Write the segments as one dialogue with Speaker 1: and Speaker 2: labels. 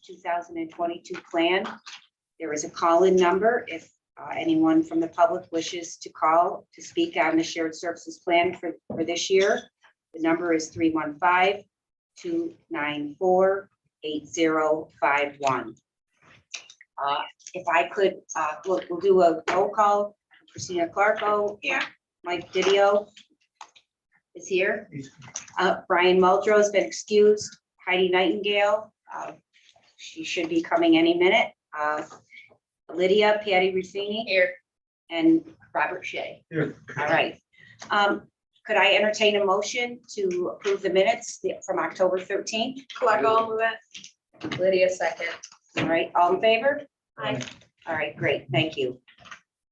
Speaker 1: 2022 plan. There is a call-in number if anyone from the public wishes to call to speak on the shared services plan for this year. The number is 315-294-8051. If I could, we'll do a roll call. Christina Clarko.
Speaker 2: Here.
Speaker 1: Mike Didio is here. Brian Muldrow has been excused. Heidi Nightingale, she should be coming any minute. Lydia Patty Ruffini.
Speaker 2: Here.
Speaker 1: And Robert Shea.
Speaker 3: Here.
Speaker 1: All right. Could I entertain a motion to approve the minutes from October 13th?
Speaker 2: Clarko, move it. Lydia, second.
Speaker 1: All right, all in favor?
Speaker 2: Aye.
Speaker 1: All right, great, thank you.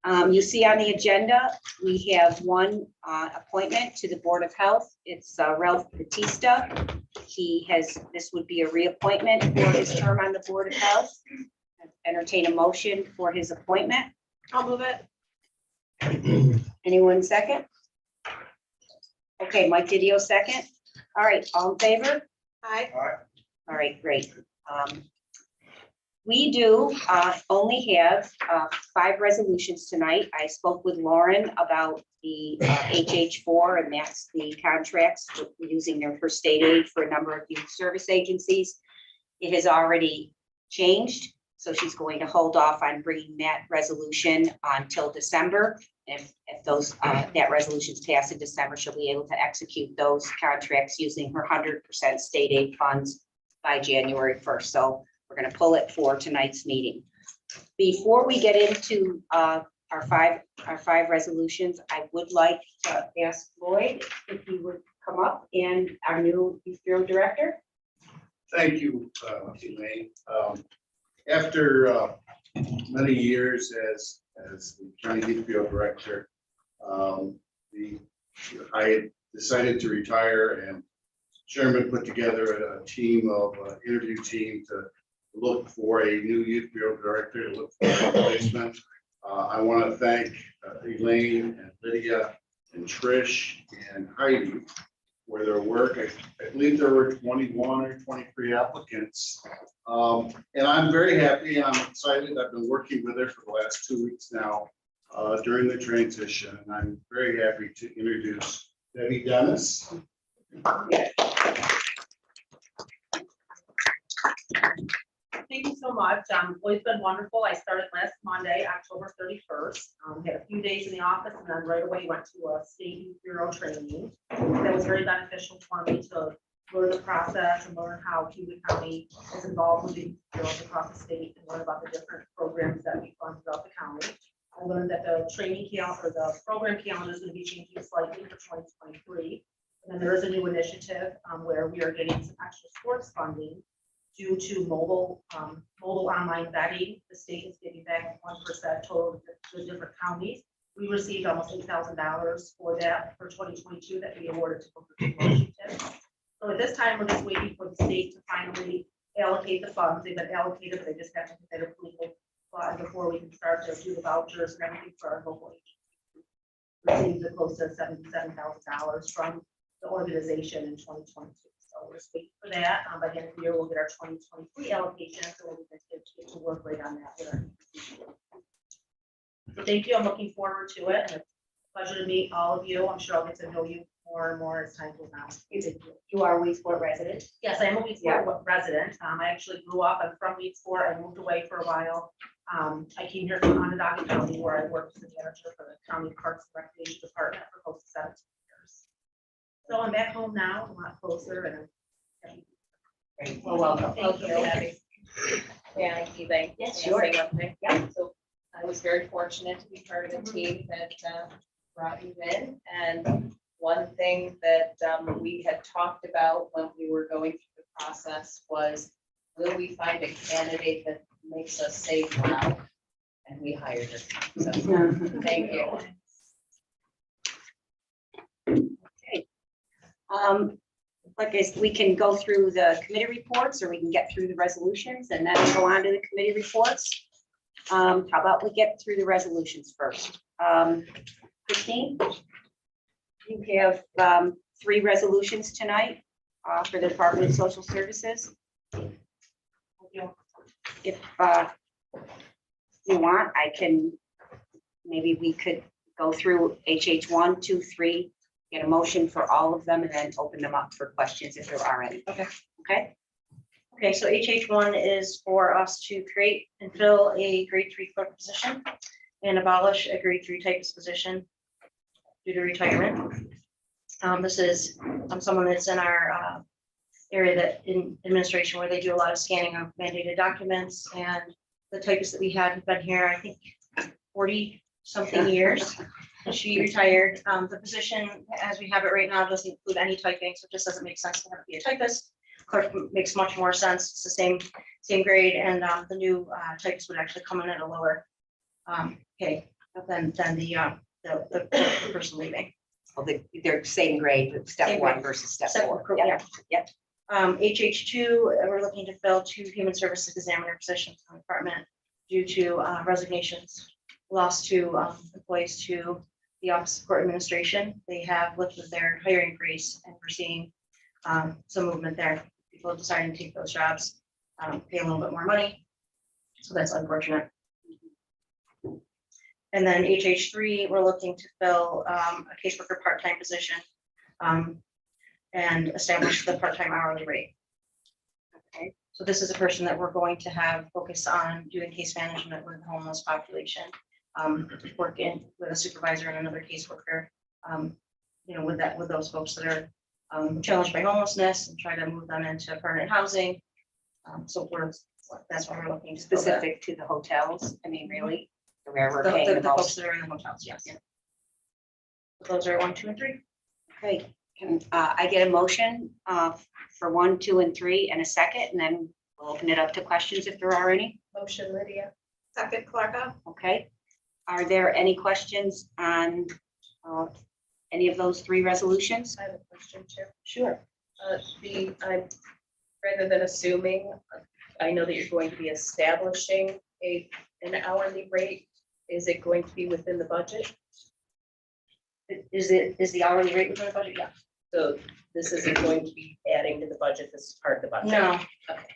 Speaker 1: You see on the agenda, we have one appointment to the Board of Health. It's Ralph Batista. This would be a reappointment for his term on the Board of Health. Entertain a motion for his appointment.
Speaker 2: I'll move it.
Speaker 1: Anyone second? Okay, Mike Didio second. All right, all in favor?
Speaker 2: Aye.
Speaker 1: All right, great. We do only have 5 resolutions tonight. I spoke with Lauren about the HH4, and that's the contracts for using her state aid for a number of youth service agencies. It has already changed, so she's going to hold off on bringing that resolution until December. If that resolution's passed in December, she'll be able to execute those contracts using her 100% state aid funds by January 1st. So we're going to pull it for tonight's meeting. Before we get into our five resolutions, I would like to ask Lloyd if he would come up, and our new Youth Bureau Director.
Speaker 3: Thank you, Elaine. After many years as the County Youth Bureau Director, I decided to retire, and Chairman put together a team of interview team to look for a new Youth Bureau Director, to look for a replacement. I want to thank Elaine and Lydia and Trish and Heidi for their work. I believe there were 21 or 23 applicants. And I'm very happy and I'm excited. I've been working with her for the last 2 weeks now during the transition. And I'm very happy to introduce Debbie Dennis.
Speaker 2: Thank you so much. Well, it's been wonderful. I started last Monday, October 31st. Had a few days in the office, and then right away went to a state youth bureau training. That was very beneficial for me to learn the process and learn how Cayuga County is involved with the youth bureaus across the state, and learn about the different programs that we fund throughout the county. I learned that the training calendar, the program calendar is going to be changing slightly for 2023. And then there is a new initiative where we are getting some extra sports funding due to mobile online vetting. The state is giving back 1% total to the different counties. We received almost $8,000 for that for 2022 that we awarded to Washington. So at this time, we're just waiting for the state to finally allocate the funds. They've been allocated, but they just have to get their approval before we can start to do the vouchers and everything for our local agencies. Received close to $77,000 from the organization in 2022. So we're just waiting for that. By the end of the year, we'll get our 2023 allocation, so we'll get to work right on that with our. So thank you. I'm looking forward to it. And it's a pleasure to meet all of you. I'm sure I'll get to know you more and more as time goes on.
Speaker 1: You are a Weedsport resident?
Speaker 2: Yes, I am a Weedsport resident. I actually grew up. I'm from Weedsport. I moved away for a while. I came here from Onondaga County, where I worked as a manager for the County Parks and Recreation Department for close to 17 years. So I'm back home now, a lot closer, and
Speaker 1: Great. Well, welcome.
Speaker 2: thank you.
Speaker 4: Yeah, Elaine.
Speaker 1: Yes,
Speaker 4: Can I
Speaker 1: sure.
Speaker 4: say one thing?
Speaker 1: Yeah.
Speaker 4: So I was very fortunate to be part of the team that brought you in. And one thing that we had talked about when we were going through the process was, will we find a candidate that makes us say wow? And we hired her. So thank you.
Speaker 1: Like we can go through the committee reports, or we can get through the resolutions and then go on to the committee reports. How about we get through the resolutions first? Christine, you have 3 resolutions tonight for the Department of Social Services. if you want, I can, maybe we could go through HH 1, 2, 3, get a motion for all of them and then open them up for questions if there are any.
Speaker 5: Okay.
Speaker 1: Okay,
Speaker 5: Okay, so HH1 is for us to create and fill a grade 3 clerk position and abolish a grade 3 typist position due to retirement. This is someone that's in our area that in administration where they do a lot of scanning of mandated documents, and the typist that we had have been here, I think, 40 something years. She retired. The position as we have it right now doesn't include any typing, so it just doesn't make sense to have it be a typist. Clerk makes much more sense. It's the same grade, and the new typist would actually come in at a lower pay than the person leaving.
Speaker 1: well, they're same grade, with step
Speaker 5: Same
Speaker 1: 1
Speaker 5: grade.
Speaker 1: versus step
Speaker 5: Step
Speaker 1: 4.
Speaker 5: one,
Speaker 1: Yep,
Speaker 5: yeah.
Speaker 1: yep.
Speaker 5: HH2, we're looking to fill 2 human services examiner positions in the department due to resignations, lost to employees to the Office of Court Administration. They have lifted their hiring freeze, and we're seeing some movement there. People deciding to take those jobs, pay a little bit more money. So that's unfortunate. And then HH3, we're looking to fill a caseworker part-time position and establish the part-time hourly rate. Okay, so this is a person that we're going to have focus on doing case management with the homeless population, working with a supervisor and another caseworker, with those folks that are challenged by homelessness and try to move them into permanent housing. So that's what we're looking to fill that.
Speaker 1: Specific to the hotels, I mean, really, where we're
Speaker 5: The
Speaker 1: paying the
Speaker 5: folks
Speaker 1: most.
Speaker 5: that are in the hotels, yes. Those are 1, 2, and 3.
Speaker 1: Okay, can I get a motion for 1, 2, and 3 and a second, and then we'll open it up to questions if there are any.
Speaker 4: Motion, Lydia.
Speaker 2: Second, Clarka.
Speaker 1: Okay, are there any questions on any of those 3 resolutions?
Speaker 4: I have a question too.
Speaker 1: Sure.
Speaker 4: Rather than assuming, I know that you're going to be establishing an hourly rate. Is it going to be within the budget?
Speaker 5: Is the hourly rate within the budget? Yeah.
Speaker 4: So this isn't going to be adding to the budget, this is part of the budget?
Speaker 5: No.
Speaker 4: Okay.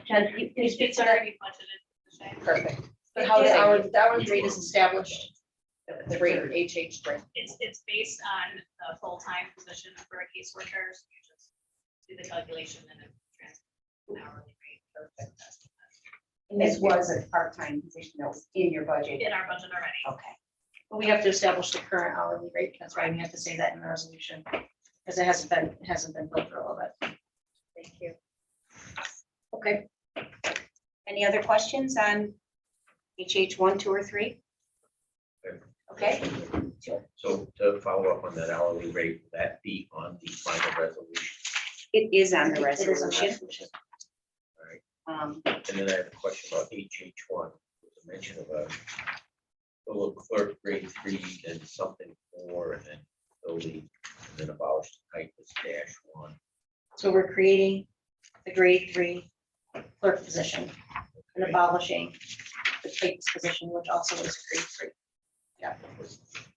Speaker 5: Jen, can you speak to that?
Speaker 2: already budgeted.
Speaker 4: Perfect.
Speaker 5: But how the hourly rate is established?
Speaker 4: The rate of HH3.
Speaker 6: It's based on the full-time position for a caseworker. So you just do the calculation and then transfer an hourly rate.
Speaker 4: Perfect.
Speaker 1: And this was a part-time position that was in your budget.
Speaker 6: In our budget already.
Speaker 1: Okay.
Speaker 5: But we have to establish the current hourly rate. That's why we have to say that in the resolution. Because it hasn't been built for a little bit.
Speaker 4: Thank you.
Speaker 1: Okay. Any other questions on HH 1, 2, or 3? Okay.
Speaker 7: So to follow up on that hourly rate, will that be on the final resolution?
Speaker 1: It is on the
Speaker 5: It is on the
Speaker 1: resolution.
Speaker 5: resolution.
Speaker 7: And then I have a question about HH1. There's a mention of a fellow clerk grade 3 and something 4 and then building and then abolish the typist -1.
Speaker 5: So we're creating the grade 3 clerk position and abolishing the typist position, which also is grade 3.
Speaker 1: Yeah.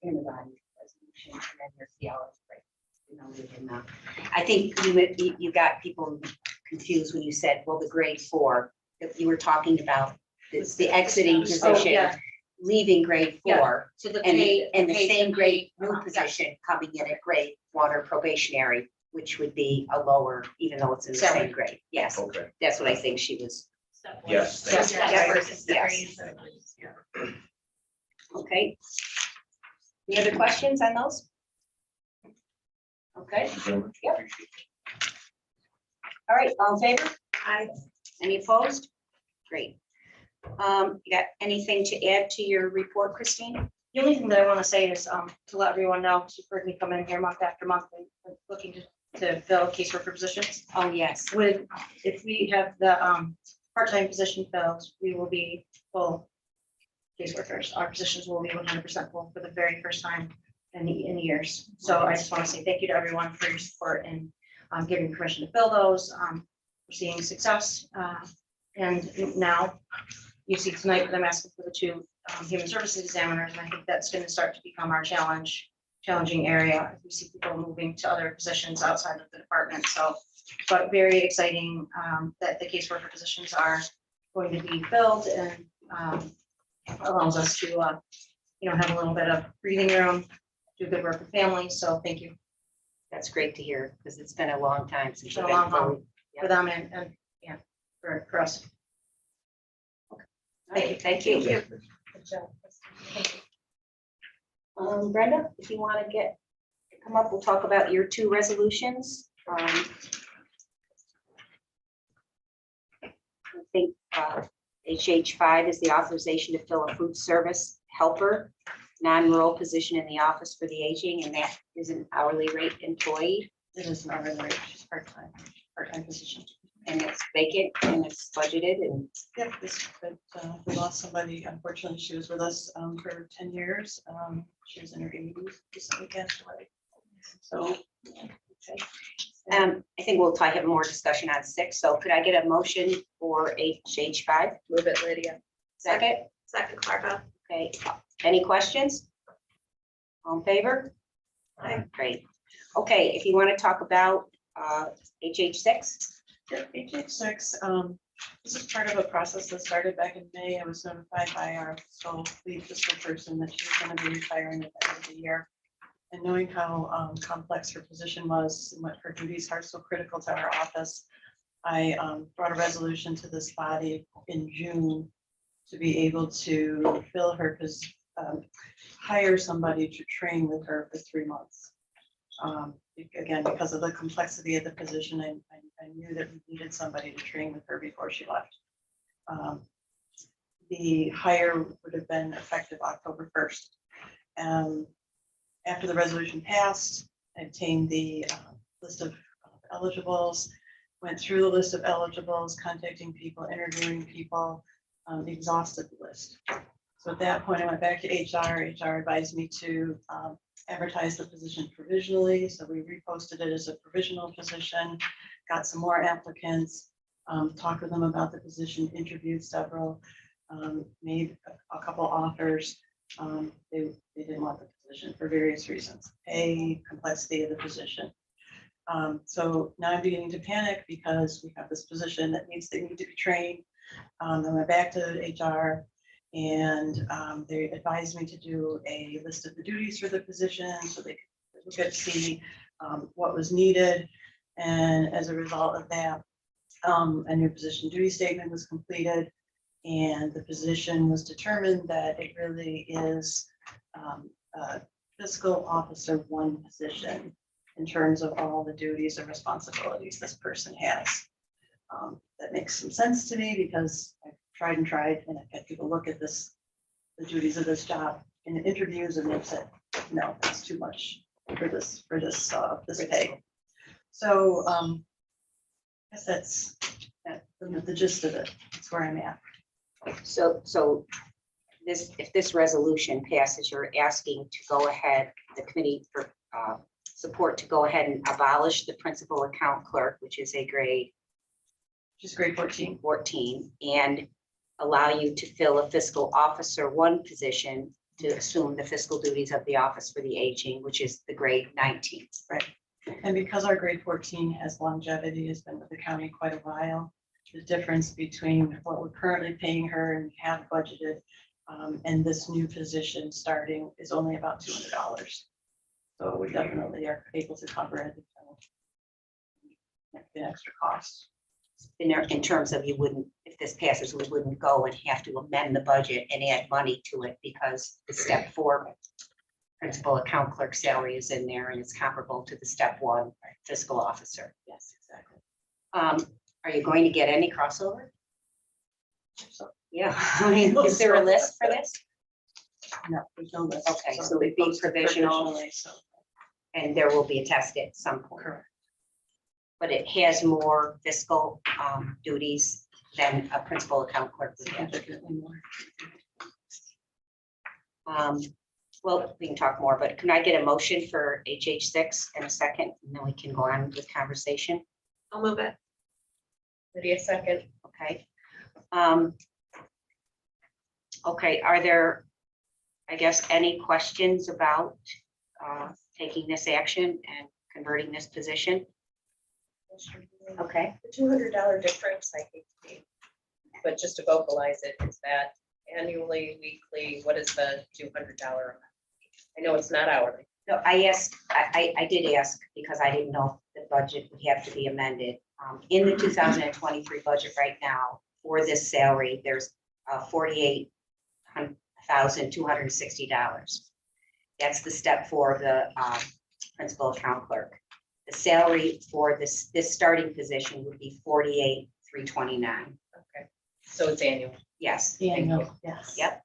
Speaker 1: In the body resolution, and then there's the hours, right? You know, we did not. I think you got people confused when you said, well, the grade 4, that you were talking about this, the exiting
Speaker 5: Oh,
Speaker 1: position,
Speaker 5: yeah.
Speaker 1: leaving grade 4.
Speaker 5: Yeah. So the pay.
Speaker 1: And the same grade new
Speaker 5: yeah.
Speaker 1: position coming in at grade 1 or probationary, which would be a lower, even though it's in the
Speaker 5: Salary.
Speaker 1: same grade. Yes,
Speaker 7: Okay.
Speaker 1: that's what I think she was.
Speaker 6: Step
Speaker 7: Yes,
Speaker 6: one.
Speaker 7: thank
Speaker 1: you.
Speaker 6: Yeah,
Speaker 1: Yes,
Speaker 6: versus the
Speaker 1: yes.
Speaker 6: grades and others, yeah.
Speaker 1: Okay. Any other questions on those? Okay,
Speaker 7: Thank you very much.
Speaker 1: Yep.
Speaker 7: Appreciate it.
Speaker 1: all right, all in favor?
Speaker 2: Aye.
Speaker 1: Any opposed? Great. You got anything to add to your report, Christine?
Speaker 5: The only thing that I want to say is to let everyone know, because you've heard me come in here month after month and looking to fill caseworker positions.
Speaker 1: Oh, yes.
Speaker 5: If we have the part-time position filled, we will be full caseworkers. Our positions will be 100% full for the very first time in years. So I just want to say thank you to everyone for your support and giving permission to fill those. We're seeing success. And now you see tonight that I'm asking for the 2 human services examiners, and I think that's going to start to become our challenging area. We see people moving to other positions outside of the department. So, but very exciting that the caseworker positions are going to be filled and allows us to, have a little bit of breathing room, do good work with families. So thank you
Speaker 1: That's great to hear, because it's been a long time since
Speaker 5: It's
Speaker 1: you've
Speaker 5: been a long
Speaker 1: been
Speaker 5: time.
Speaker 1: fully.
Speaker 5: for them and for us.
Speaker 1: Thank you.
Speaker 5: Good job.
Speaker 1: Brenda, if you want to come up, we'll talk about your two resolutions. I think HH5 is the authorization to fill a food service helper, non-rural position in the Office for the Aging, and that is an hourly rate employee,
Speaker 5: It is an hourly rate, she's part-time position.
Speaker 1: and it's vacant and it's budgeted, and
Speaker 8: Yeah, we lost somebody. Unfortunately, she was with us for 10 years. She was in her 80s, recently passed away. So
Speaker 1: I think we'll probably have more discussion on 6. So could I get a motion for HH5?
Speaker 4: Move it, Lydia.
Speaker 1: Second?
Speaker 6: Second, Clarka.
Speaker 1: Okay, any questions? All in favor?
Speaker 6: Aye.
Speaker 1: Great. Okay, if you want to talk about HH6,
Speaker 8: yeah, HH6, this is part of a process that started back in May. I was notified by our lead fiscal person that she's going to be retiring at the end of the year. And knowing how complex her position was and what her duties are so critical to our office, I brought a resolution to this body in June to be able to fill her, hire somebody to train with her for 3 months. Again, because of the complexity of the position, I knew that we needed somebody to train with her before she left. The hire would have been effective October 1st. After the resolution passed, I obtained the list of eligibles, went through the list of eligibles, contacting people, interviewing people, exhausted the list. So at that point, I went back to HR. HR advised me to advertise the position provisionally. So we reposted it as a provisional position, got some more applicants, talked with them about the position, interviewed several, made a couple offers. They didn't want the position for various reasons, pay, complexity of the position. So now I'm beginning to panic because we have this position that they need to be trained. I went back to HR and they advised me to do a list of the duties for the position so they could look at, see what was needed. And as a result of that, a new position duty statement was completed. And the position was determined that it really is a fiscal officer 1 position in terms of all the duties and responsibilities this person has. That makes some sense to me because I've tried and I've had people look at the duties of this job in interviews and they've said, no, that's too much for this pay. So I guess that's the gist of it. That's where I'm at.
Speaker 1: so if this resolution passes, you're asking to go ahead, the committee for support to go ahead and abolish the principal account clerk, which is a grade
Speaker 8: Just grade 14.
Speaker 1: 14, and allow you to fill a fiscal officer 1 position to assume the fiscal duties of the Office for the Aging, which is the grade 19.
Speaker 8: And because our grade 14 has longevity, has been with the county quite a while, the difference between what we're currently paying her and have budgeted and this new position starting is only about $200. So we definitely are able to cover it. The extra cost.
Speaker 1: In terms of, you wouldn't, if this passes, we wouldn't go and have to amend the budget and add money to it because the step 4 principal account clerk salary is in there and it's comparable to the step 1 fiscal officer.
Speaker 8: Yes, exactly.
Speaker 1: Are you going to get any crossover?
Speaker 8: So,
Speaker 1: Yeah, I mean, is there a list for this?
Speaker 8: no, there's no list.
Speaker 1: Okay, so it'd be
Speaker 8: posted
Speaker 1: provisional.
Speaker 8: provisionally, so,
Speaker 1: And there will be a test at some point.
Speaker 8: correct.
Speaker 1: But it has more fiscal duties than a principal account clerk would have.
Speaker 8: Significantly more.
Speaker 1: Well, we can talk more, but can I get a motion for HH6 in a second, and then we can go on with conversation?
Speaker 4: I'll move it. Lydia, second.
Speaker 1: Okay. Okay, are there, I guess, any questions about taking this action and converting this position? Okay,
Speaker 4: The $200 difference, I think, but just to vocalize it, is that annually, weekly, what is the $200 amount? I know it's not hourly.
Speaker 1: No, I asked, I did ask because I didn't know if the budget would have to be amended. In the 2023 budget right now, for this salary, there's $48,260. That's the step for the principal account clerk. The salary for this starting position would be $48,329.
Speaker 4: Okay, so it's annual.
Speaker 1: Yes.
Speaker 8: Annual, yes.
Speaker 1: Yep.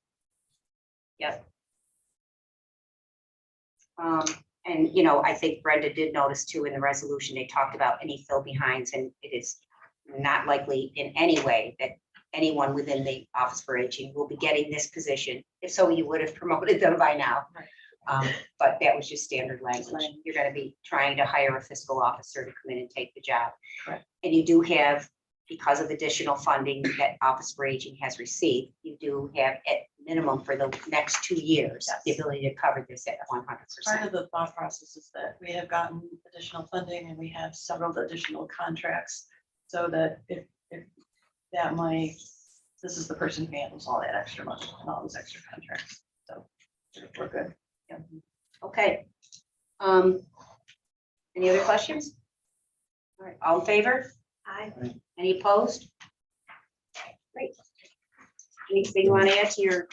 Speaker 1: Yep. And, you know, I think Brenda did notice too in the resolution, they talked about any fill behinds, and it is not likely in any way that anyone within the Office for Aging will be getting this position. If so, you would have promoted them by now. But that was just standard language. You're gonna be trying to hire a fiscal officer to come in and take the job.
Speaker 8: Correct.
Speaker 1: And you do have, because of additional funding that Office for Aging has received, you do have at minimum for the next 2 years, the ability to cover this at 100%.
Speaker 8: Part of the thought process is that we have gotten additional funding and we have several additional contracts. So that if that might, this is the person who handles all that extra money and all those extra contracts. So we're good. Yeah.
Speaker 1: Okay. Any other questions? All right, all in favor? Aye. Any opposed? Great. Anything you want to add to your?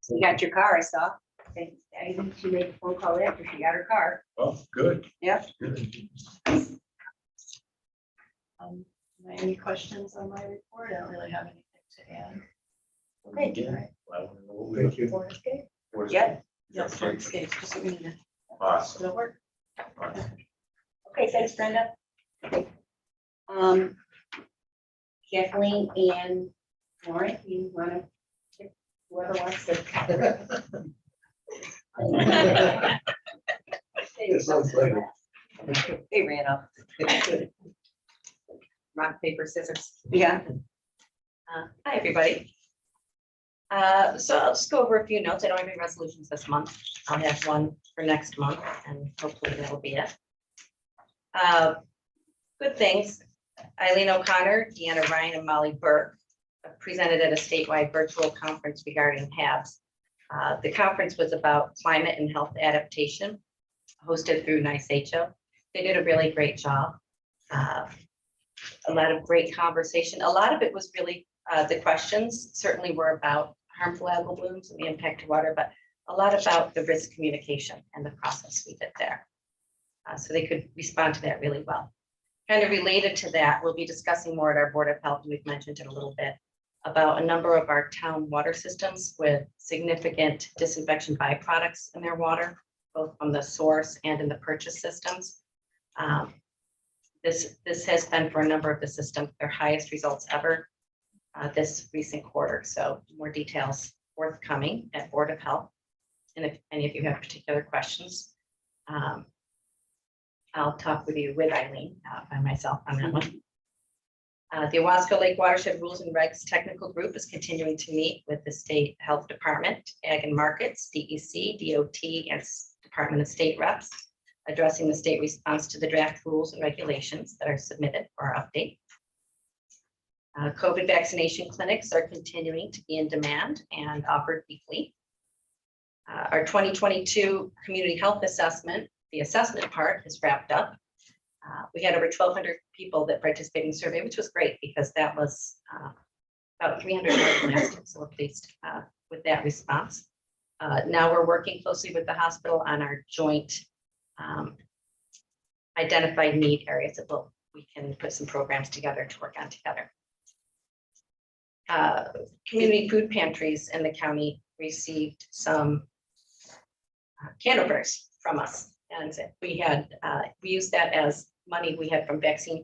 Speaker 1: You got your car, I saw. Okay, I think she made a phone call after she got her car.
Speaker 7: Oh, good.
Speaker 1: Yep.
Speaker 7: Good.
Speaker 8: Any questions on my report? I don't really have anything to add.
Speaker 1: Okay.
Speaker 7: Yeah. I wanna know what we're looking for.
Speaker 1: Yep.
Speaker 8: Yes, for escapes, just what we needed.
Speaker 7: Awesome.
Speaker 8: It'll work.
Speaker 1: Okay, thanks, Brenda. Kathleen and Lauren, you wanna, whoever wants to. They ran up.
Speaker 9: Rock, paper, scissors.
Speaker 1: Yeah.
Speaker 9: Hi, everybody. So I'll just go over a few notes. I don't have any resolutions this month. I'll have one for next month, and hopefully that'll be it. Good things. Eileen O'Connor, Deanna Ryan, and Molly Burke presented at a statewide virtual conference regarding HABs. The conference was about climate and health adaptation, hosted through NICEHO. They did a really great job. A lot of great conversation. A lot of it was really, the questions certainly were about harmful algal blooms and the impact to water, but a lot about the risk communication and the process we did there. So they could respond to that really well. Kind of related to that, we'll be discussing more at our Board of Health, and we've mentioned it a little bit, about a number of our town water systems with significant disinfection byproducts in their water, both from the source and in the purchase systems. This has been for a number of the systems, their highest results ever this recent quarter. So more details forthcoming at Board of Health. And if any of you have particular questions, I'll talk with you with Eileen by myself on that one. The Owasco Lake Watershed Rules and Regs Technical Group is continuing to meet with the State Health Department, Ag and Markets, DEC, DOT, and Department of State reps, addressing the state response to the draft rules and regulations that are submitted for our update. COVID vaccination clinics are continuing to be in demand and offered weekly. Our 2022 community health assessment, the assessment part, is wrapped up. We had over 1,200 people that participated in the survey, which was great because that was about 300 more last year, so we're pleased with that response. Now we're working closely with the hospital on our joint identified need areas that we can put some programs together to work on together. Community food pantries in the county received some can openers from us, and we used that as money we had from vaccine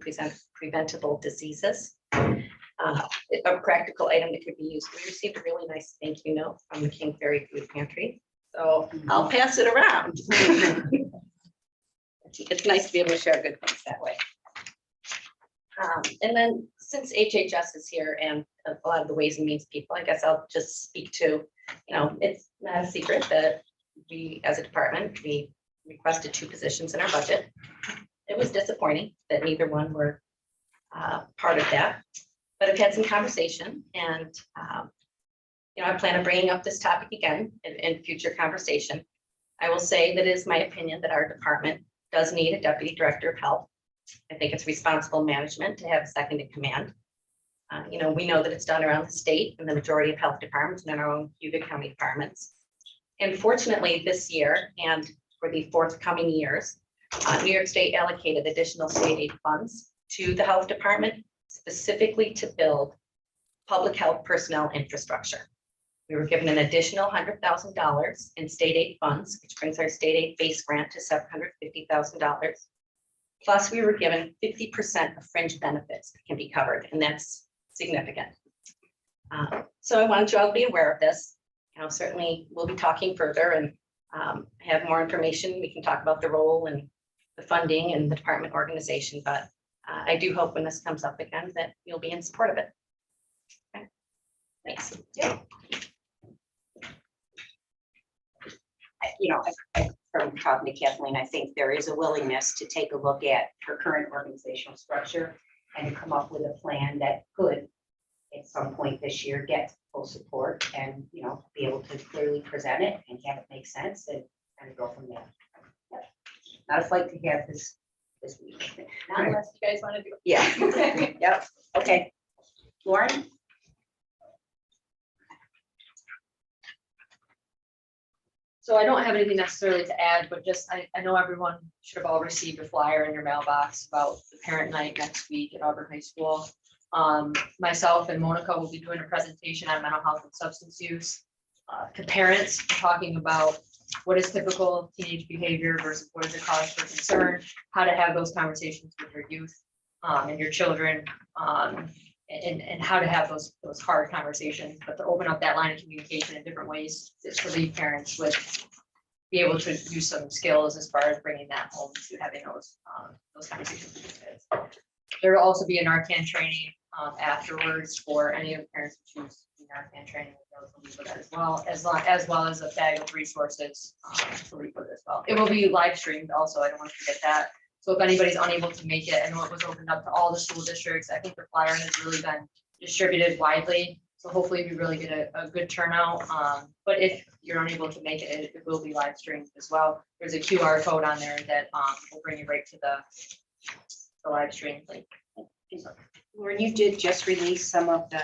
Speaker 9: preventable diseases. A practical item that could be used. We received a really nice thank you note from the King Ferry Food Pantry, so I'll pass it around. It's nice to be able to share good things that way. And then since HHS is here and a lot of the Ways and Means people, I guess I'll just speak to, it's not a secret that we, as a department, we requested 2 positions in our budget. It was disappointing that neither one were part of that. but I've had some conversation and, I plan on bringing up this topic again in future conversation. I will say that it is my opinion that our department does need a deputy director of health. I think it's responsible management to have a second in command. We know that it's done around the state and the majority of health departments and our own Cayuga County departments. And fortunately, this year and for the forthcoming years, New York State allocated additional state aid funds to the health department specifically to build public health personnel infrastructure. We were given an additional $100,000 in state aid funds, which brings our state aid base grant to $750,000. Plus, we were given 50% of fringe benefits that can be covered, and that's significant. So I wanted you all to be aware of this. Certainly we'll be talking further and have more information. We can talk about the role and the funding and the department organization, but I do hope when this comes up again that you'll be in support of it. Okay. Thanks.
Speaker 1: From talking to Kathleen, I think there is a willingness to take a look at her current organizational structure and to come up with a plan that could, at some point this year, get full support and, be able to clearly present it and have it make sense and kind of go from there. Yeah. Not a fight to have this week.
Speaker 6: Not unless you guys want to do.
Speaker 1: Yeah. Yep. Okay. Lauren?
Speaker 10: So I don't have anything necessarily to add, but just, I know everyone should have all received a flyer in your mailbox about the parent night next week at Auburn High School. Myself and Monica will be doing a presentation on mental health and substance use to parents, talking about what is typical teenage behavior versus what is a cause for concern, how to have those conversations with your youth and your children, and how to have those hard conversations, but to open up that line of communication in different ways to leave parents with, be able to use some skills as far as bringing that home to having those conversations with your kids. There will also be a Narcan training afterwards for any of the parents who choose the Narcan training. For that as well as a bag of resources for it as well. It will be live streamed also. I don't want to forget that. So if anybody's unable to make it, I know it was opened up to all the school districts. I think the flyer has really been distributed widely. So hopefully we really get a good turnout. But if you're unable to make it, it will be live streamed as well. There's a QR code on there that will bring you right to the live stream link.
Speaker 1: Lauren, you did just release some of the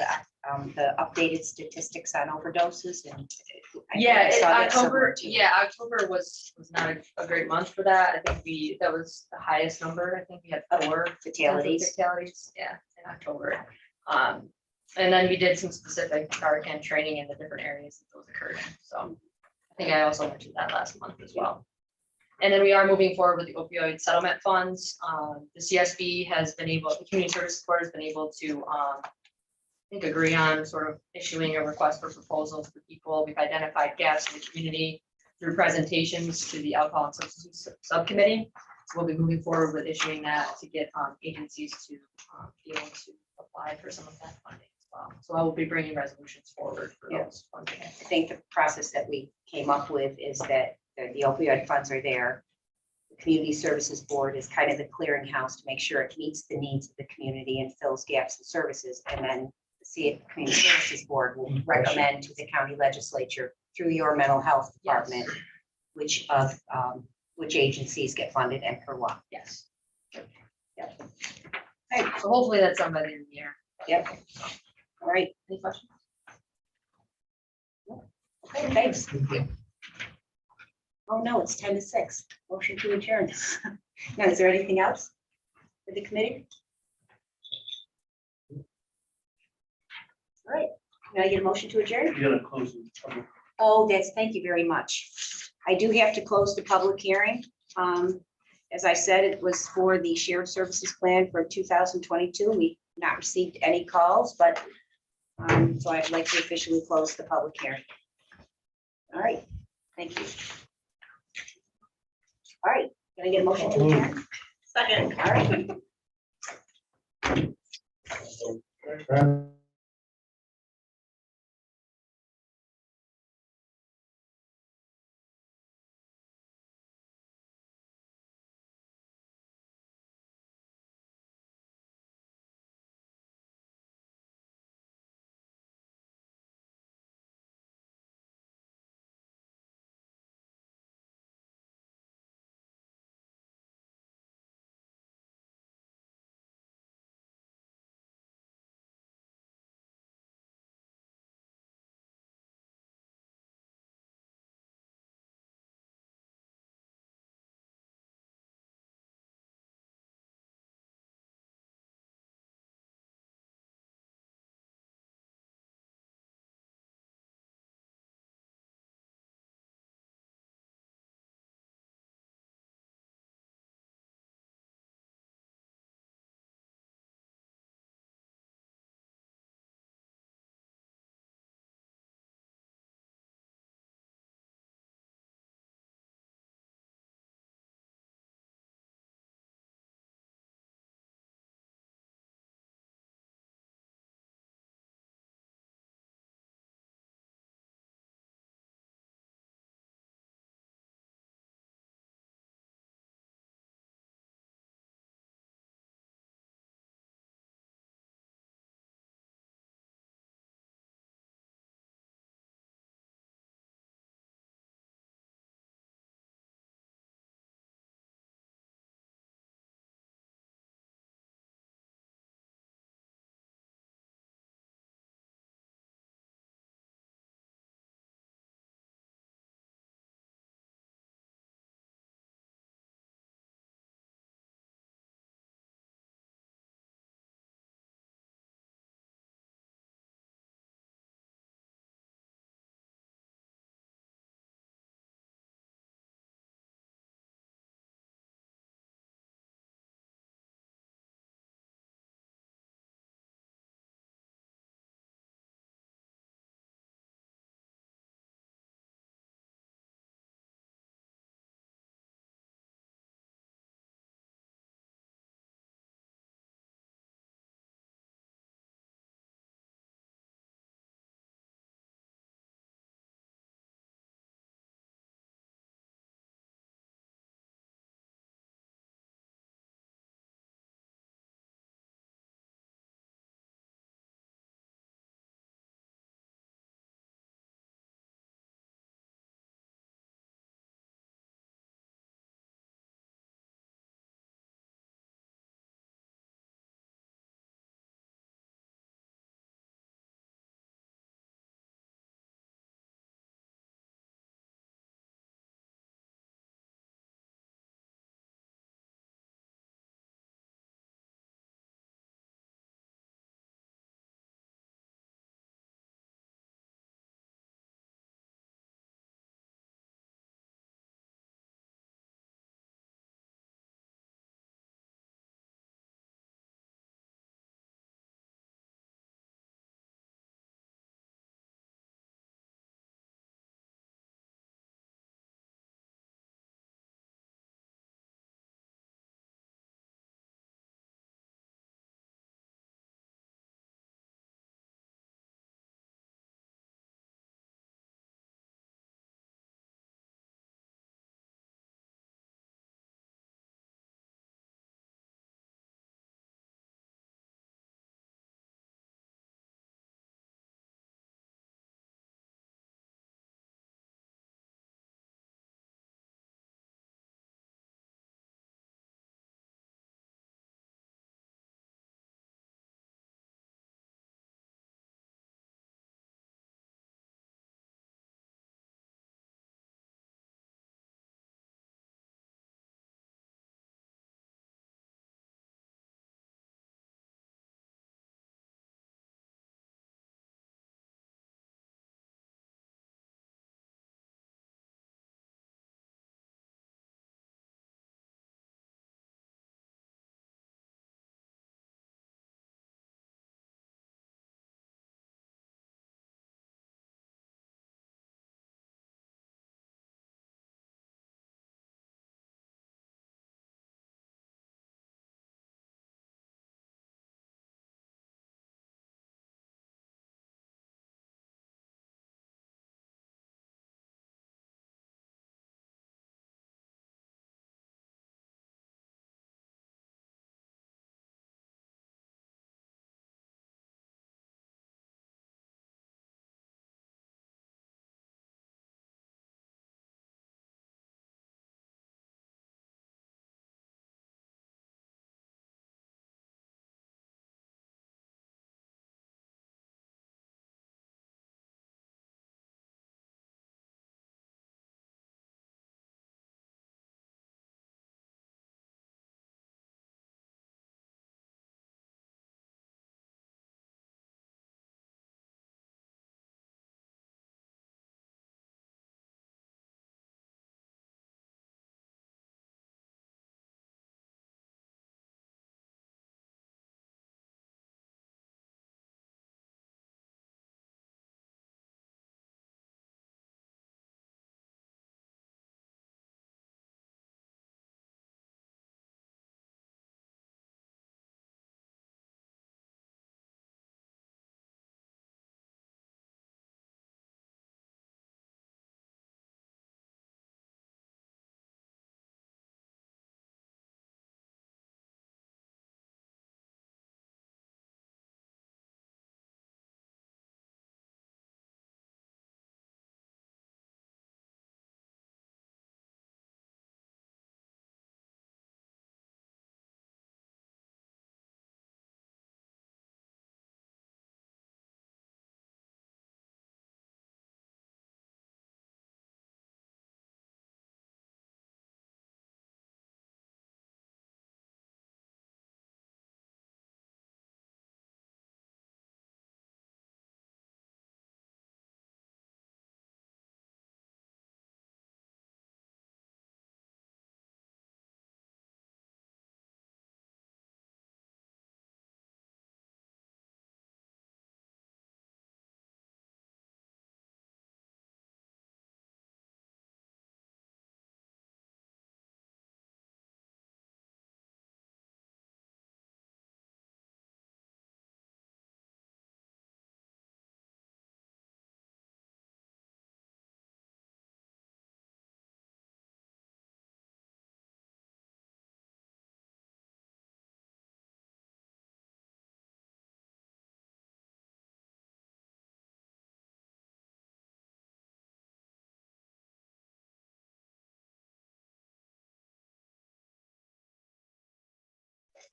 Speaker 1: updated statistics on overdoses and. I saw that somewhere too.
Speaker 10: October was not a great month for that. I think that was the highest number. I think we had 4
Speaker 1: Fatalities.
Speaker 10: In October. And then we did some specific Narcan training in the different areas that those occurred in. So I think I also mentioned that last month as well. And then we are moving forward with the opioid settlement funds. The CSB has been able, the Community Services Board has been able to, I think, agree on sort of issuing a request for proposals for people. We've identified gaps in the community through presentations to the Alcohol and Substance Subcommittee. So we'll be moving forward with issuing that to get agencies to be able to apply for some of that funding as well. So I will be bringing resolutions forward for those funding.
Speaker 1: I think the process that we came up with is that the opioid funds are there. The Community Services Board is kind of the clearinghouse to make sure it meets the needs of the community and fills gaps in services. And then the Community Services Board will recommend to the county legislature through your mental health department, which agencies get funded and for what.
Speaker 10: Yes.
Speaker 1: Yep.
Speaker 10: Okay, so hopefully that's done by the end of the year.
Speaker 1: Yep. All right.
Speaker 10: Any questions?
Speaker 1: Okay, thanks. Oh, no, it's 10:06. Motion to adjourn. Now, is there anything else for the committee? All right, now I get a motion to adjourn?
Speaker 11: You gotta close the public.
Speaker 1: Oh, thank you very much. I do have to close the public hearing. As I said, it was for the shared services plan for 2022. We've not received any calls, but so I'd like to officially close the public hearing. All right, thank you. All right, can I get a motion to adjourn?
Speaker 10: Second.
Speaker 1: All right.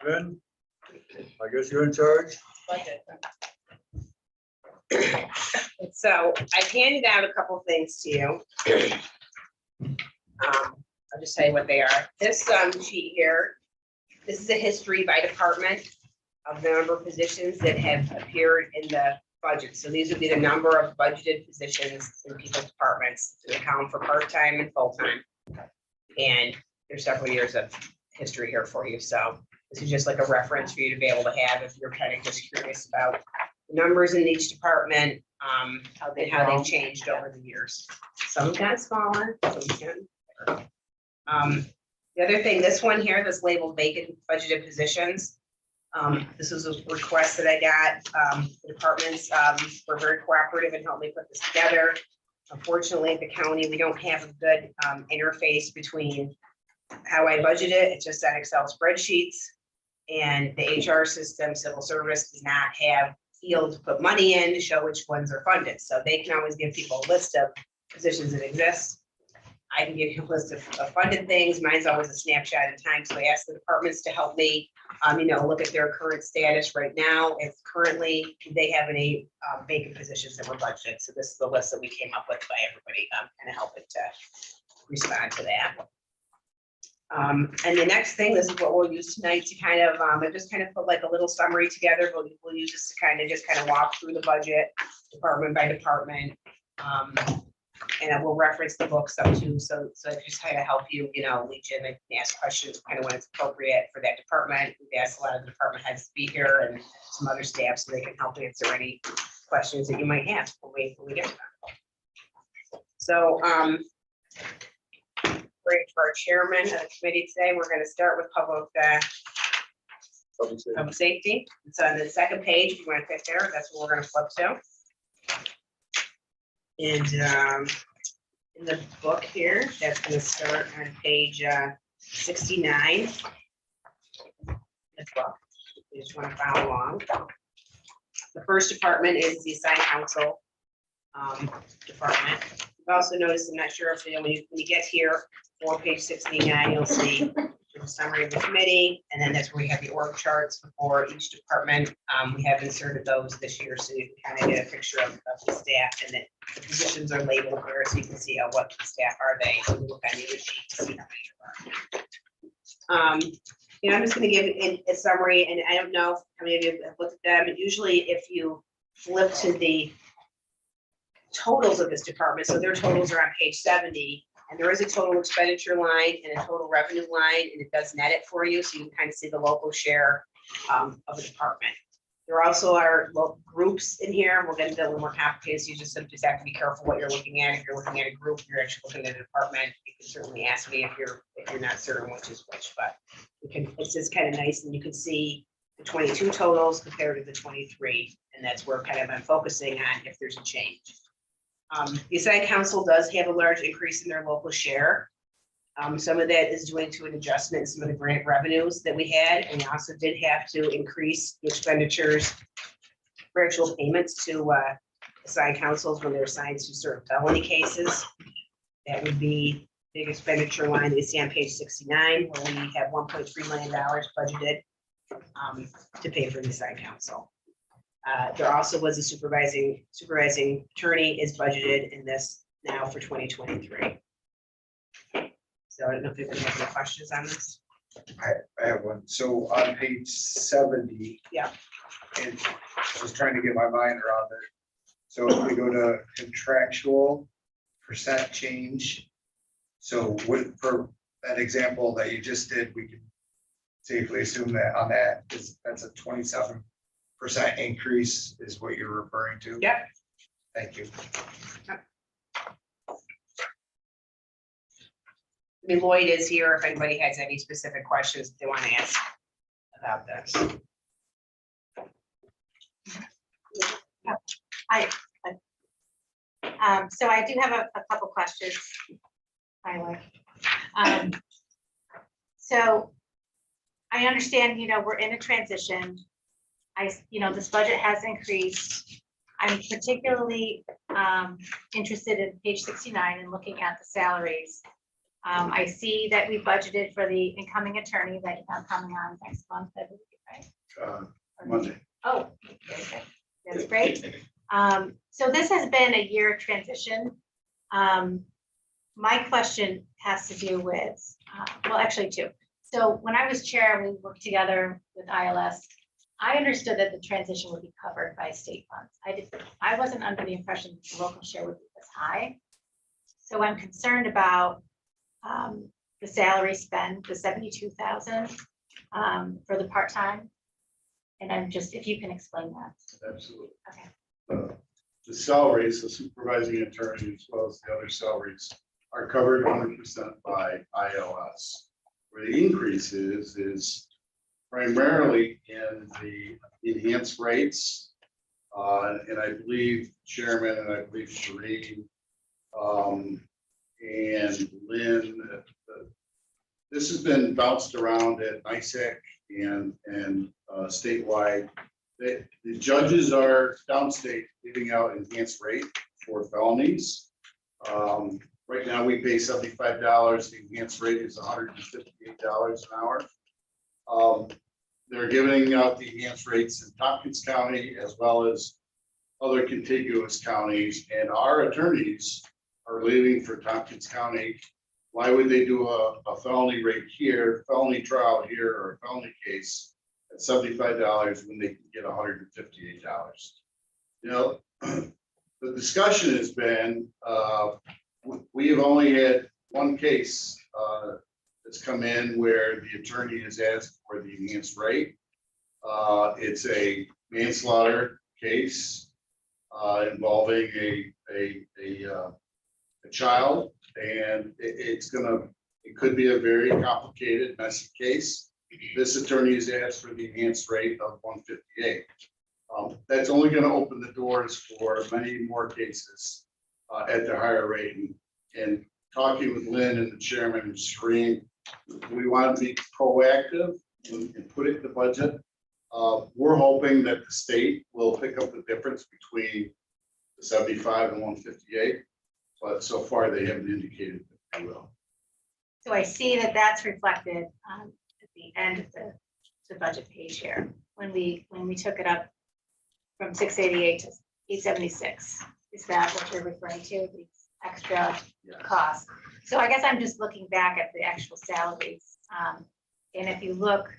Speaker 11: Ben, I guess you're in charge.
Speaker 4: Budget.
Speaker 12: So I've handed out a couple things to you. I'll just tell you what they are. This sheet here, this is a history by department of the number of positions that have appeared in the budget. So these would be the number of budgeted positions in people's departments to account for part-time and full-time. And there's several years of history here for you. So this is just like a reference for you to be able to have if you're kind of just curious about the numbers in each department, and how they've changed over the years. Some got smaller, some got bigger. The other thing, this one here, this labeled vacant budgeted positions. This was a request that I got. The departments were very cooperative and helped me put this together. Unfortunately, at the county, we don't have a good interface between how I budget it. It's just on Excel spreadsheets. And the HR system, civil service, does not have fields to put money in to show which ones are funded. So they can always give people a list of positions that exist. I can give you a list of funded things. Mine's always a snapshot in time. So I asked the departments to help me, look at their current status right now. If currently they have any vacant positions that were budgeted. So this is the list that we came up with by everybody, kind of helping to respond to that. And the next thing, this is what we'll use tonight to kind of, I just kind of put like a little summary together, but we'll use this to kind of walk through the budget department by department. And I will reference the books up too, so it just kind of help you, lead you and ask questions kind of when it's appropriate for that department. We've asked a lot of the department heads to be here and some other staff so they can help answer any questions that you might have when we get to them. So, great for our chairman of the committee today. We're going to start with public safety. It's on the second page. If you want to click there, that's what we're going to flip to. And in the book here, that's going to start on page 69. This book, you just want to follow along. The first department is the assigned council department. You've also noticed, I'm not sure if when you get here for page 69, you'll see the summary of the committee, and then that's where we have the org charts for each department. We have inserted those this year, so you can kind of get a picture of the staff, and then the positions are labeled here, so you can see what staff are they. So we look on the other sheet to see how many there are. I'm just going to give a summary, and I don't know how many of you have looked at them. But usually, if you flip to the totals of this department, so their totals are on page 70. And there is a total expenditure line and a total revenue line, and it does net it for you, so you can kind of see the local share of the department. There also are groups in here. We're going to do a little more complicated, so you just have to be careful what you're looking at. If you're looking at a group, you're actually looking at a department. You can certainly ask me if you're not certain which is which, but it's just kind of nice, and you can see the 22 totals compared to the 23, and that's where kind of I'm focusing on if there's a change. The assigned council does have a large increase in their local share. Some of that is due to an adjustment in some of the grant revenues that we had, and we also did have to increase the expenditures for actual payments to assigned councils when they're assigned to certain felony cases. That would be big expenditure line that you see on page 69, where we have $1.3 million budgeted to pay for the assigned council. There also was a supervising attorney is budgeted in this now for 2023. So I don't know if anybody has any questions on this.
Speaker 13: I have one. So on page 70.
Speaker 12: Yeah.
Speaker 13: And just trying to get my mind around it. So if we go to contractual percent change. So for that example that you just did, we can safely assume that on that's a 27% increase is what you're referring to?
Speaker 12: Yep.
Speaker 13: Thank you.
Speaker 12: I mean, Lloyd is here if anybody has any specific questions they want to ask about this.
Speaker 14: So I do have a couple questions. So I understand, we're in a transition. This budget has increased. I'm particularly interested in page 69 and looking at the salaries. I see that we budgeted for the incoming attorney that are coming on next month, I believe, right?
Speaker 3: Monday.
Speaker 14: Oh, okay. That's great. So this has been a year of transition. My question has to do with, well, actually two. So when I was chair, we worked together with ILS. I understood that the transition would be covered by state funds. I wasn't under the impression that the local share would be this high. So I'm concerned about the salary spend, the 72,000 for the part-time. And I'm just, if you can explain that.
Speaker 3: Absolutely.
Speaker 14: Okay.
Speaker 3: The salaries, the supervising attorney, as well as the other salaries, are covered 100% by ILS. Where the increase is primarily in the enhanced rates. And I believe Chairman and I believe Shereen and Lynn, this has been bounced around at NICEC and statewide. The judges are downstate giving out enhanced rate for felonies. Right now, we pay $75. The enhanced rate is $158 an hour. They're giving out the enhanced rates in Tompkins County as well as other contiguous counties, and our attorneys are leaving for Tompkins County. Why would they do a felony rate here, felony trial here, or a felony case at $75 when they can get $158? You know, the discussion has been, we have only had one case that's come in where the attorney has asked for the enhanced rate. It's a manslaughter case involving a child, and it could be a very complicated, messy case. This attorney has asked for the enhanced rate of 158. That's only going to open the doors for many more cases at the higher rate. And talking with Lynn and the chairman and Shereen, we want to be proactive and put it in the budget. We're hoping that the state will pick up the difference between the 75 and 158, but so far they haven't indicated that they will.
Speaker 14: So I see that that's reflected at the end of the budget page here, when we took it up from 688 to 876. Is that what you're referring to, the extra cost? So I guess I'm just looking back at the actual salaries. And if you look,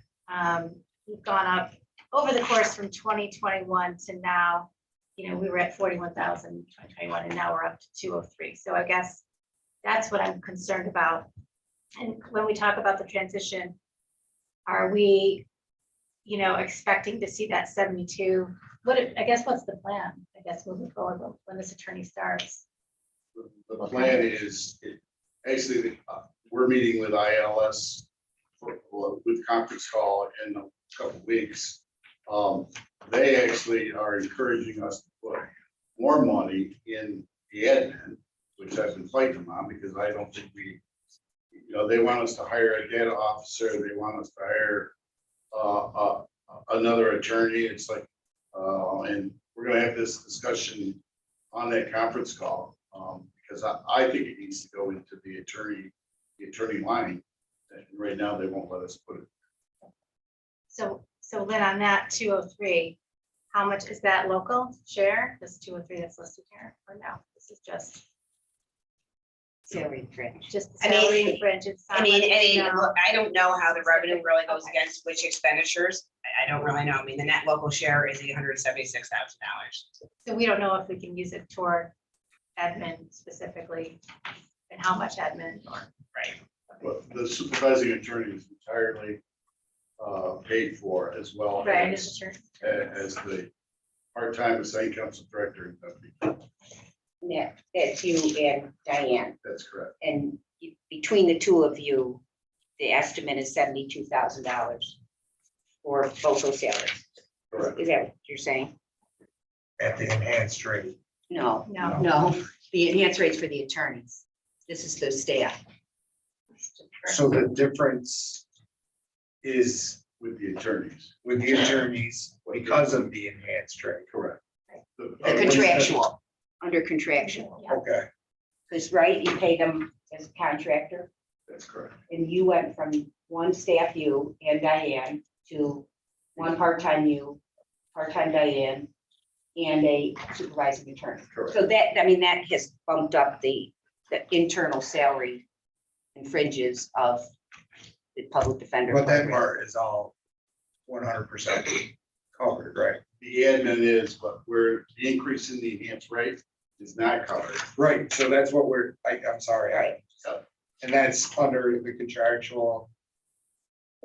Speaker 14: we've gone up over the course from 2021 to now. You know, we were at 41,000 in 2021, and now we're up to 203. So I guess that's what I'm concerned about. And when we talk about the transition, are we, you know, expecting to see that 72? I guess what's the plan? I guess moving forward when this attorney starts.
Speaker 3: The plan is, actually, we're meeting with ILS with conference call in a couple of weeks. They actually are encouraging us to put more money in the admin, which I've been fighting them on because I don't think we, you know, they want us to hire a data officer. They want us to hire another attorney. It's like, and we're going to have this discussion on that conference call because I think it needs to go into the attorney line. And right now, they won't let us put it.
Speaker 14: So Lynn, on that 203, how much is that local share? This 203 that's listed here, or no? This is just
Speaker 12: Salary and fringe.
Speaker 14: just the
Speaker 12: I mean,
Speaker 14: salary and fringe. It's not like,
Speaker 12: Look, I don't know how the revenue really goes against which expenditures. I don't really know. I mean, the net local share is $876,000.
Speaker 14: So we don't know if we can use it toward admin specifically, and how much admin or.
Speaker 12: Right.
Speaker 3: But the supervising attorney is entirely paid for, as well
Speaker 14: Right,
Speaker 3: as the part-time assigned council director.
Speaker 1: Yeah, that's you and Diane.
Speaker 3: That's correct.
Speaker 1: And between the two of you, the estimate is $72,000 for both those salaries.
Speaker 3: Correct.
Speaker 1: Is that what you're saying?
Speaker 13: At the enhanced rate.
Speaker 1: No.
Speaker 9: No, the enhanced rates for the attorneys. This is the staff.
Speaker 13: So the difference is
Speaker 3: With the attorneys.
Speaker 13: with the attorneys because of the enhanced rate.
Speaker 3: Correct.
Speaker 9: The contractual.
Speaker 1: Under contractual,
Speaker 13: Okay,
Speaker 1: because right, you pay them as a contractor.
Speaker 3: That's correct.
Speaker 1: And you went from one staff, you and Diane, to one part-time you, part-time Diane, and a supervising attorney.
Speaker 3: Correct.
Speaker 1: So that, I mean, that has bumped up the internal salary and fringes of the public defender.
Speaker 13: But that
Speaker 1: program.
Speaker 13: part is all 100% covered, right?
Speaker 3: The admin is, but where the increase in the enhanced rate is not covered.
Speaker 13: Right, so that's what I'm sorry.
Speaker 1: Right.
Speaker 13: And that's under the contractual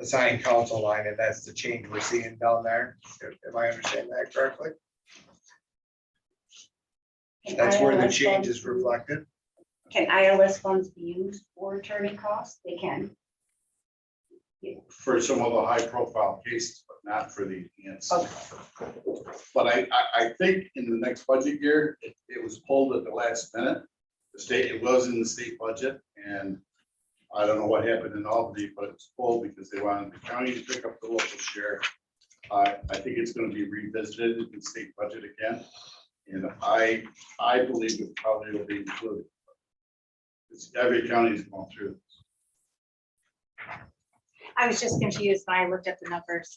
Speaker 13: assigned council line, and that's the change we're seeing down there. Am I understanding that correctly? That's where the change is reflected.
Speaker 1: Can ILS funds be used for attorney costs? They can.
Speaker 3: For some of the high profile cases, but not for the enhanced.
Speaker 1: Okay.
Speaker 3: But I think in the next budget year, it was pulled at the last minute. The state, it was in the state budget, and I don't know what happened in Albany, but it was pulled because they wanted the county to pick up the local share. I think it's gonna be revisited in the state budget again, and I believe it probably will be included. It's every county is going through.
Speaker 14: I was just confused when I looked at the numbers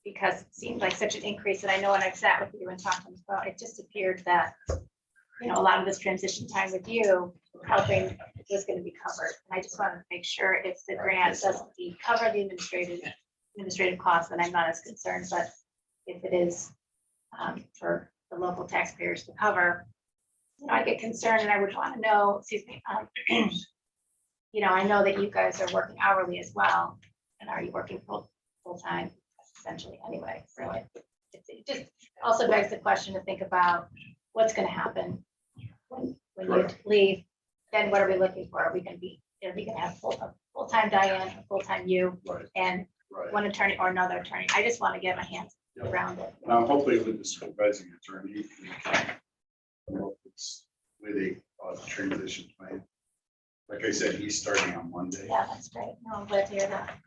Speaker 14: because it seemed like such an increase, and I know when I've sat with you and talked about, it just appeared that, you know, a lot of this transition time with you helping was going to be covered. And I just wanted to make sure if the grant doesn't cover the administrative costs, then I'm not as concerned, but if it is for the local taxpayers to cover, you know, I get concerned and I would want to know, excuse me, you know, I know that you guys are working hourly as well. And are you working full-time essentially anyway? Really? It just also begs the question to think about what's going to happen when you
Speaker 3: Correct.
Speaker 14: leave. Then what are we looking for? Are we going to have full-time Diane, a full-time you,
Speaker 3: Right.
Speaker 14: and
Speaker 3: Right.
Speaker 14: one attorney or another attorney? I just want to get my hands
Speaker 3: Yeah.
Speaker 14: around it.
Speaker 3: Now, hopefully with the supervising attorney. It's with a transition plan. Like I said, he's starting on Monday.
Speaker 14: Yeah, that's great. No, I'm glad to hear that.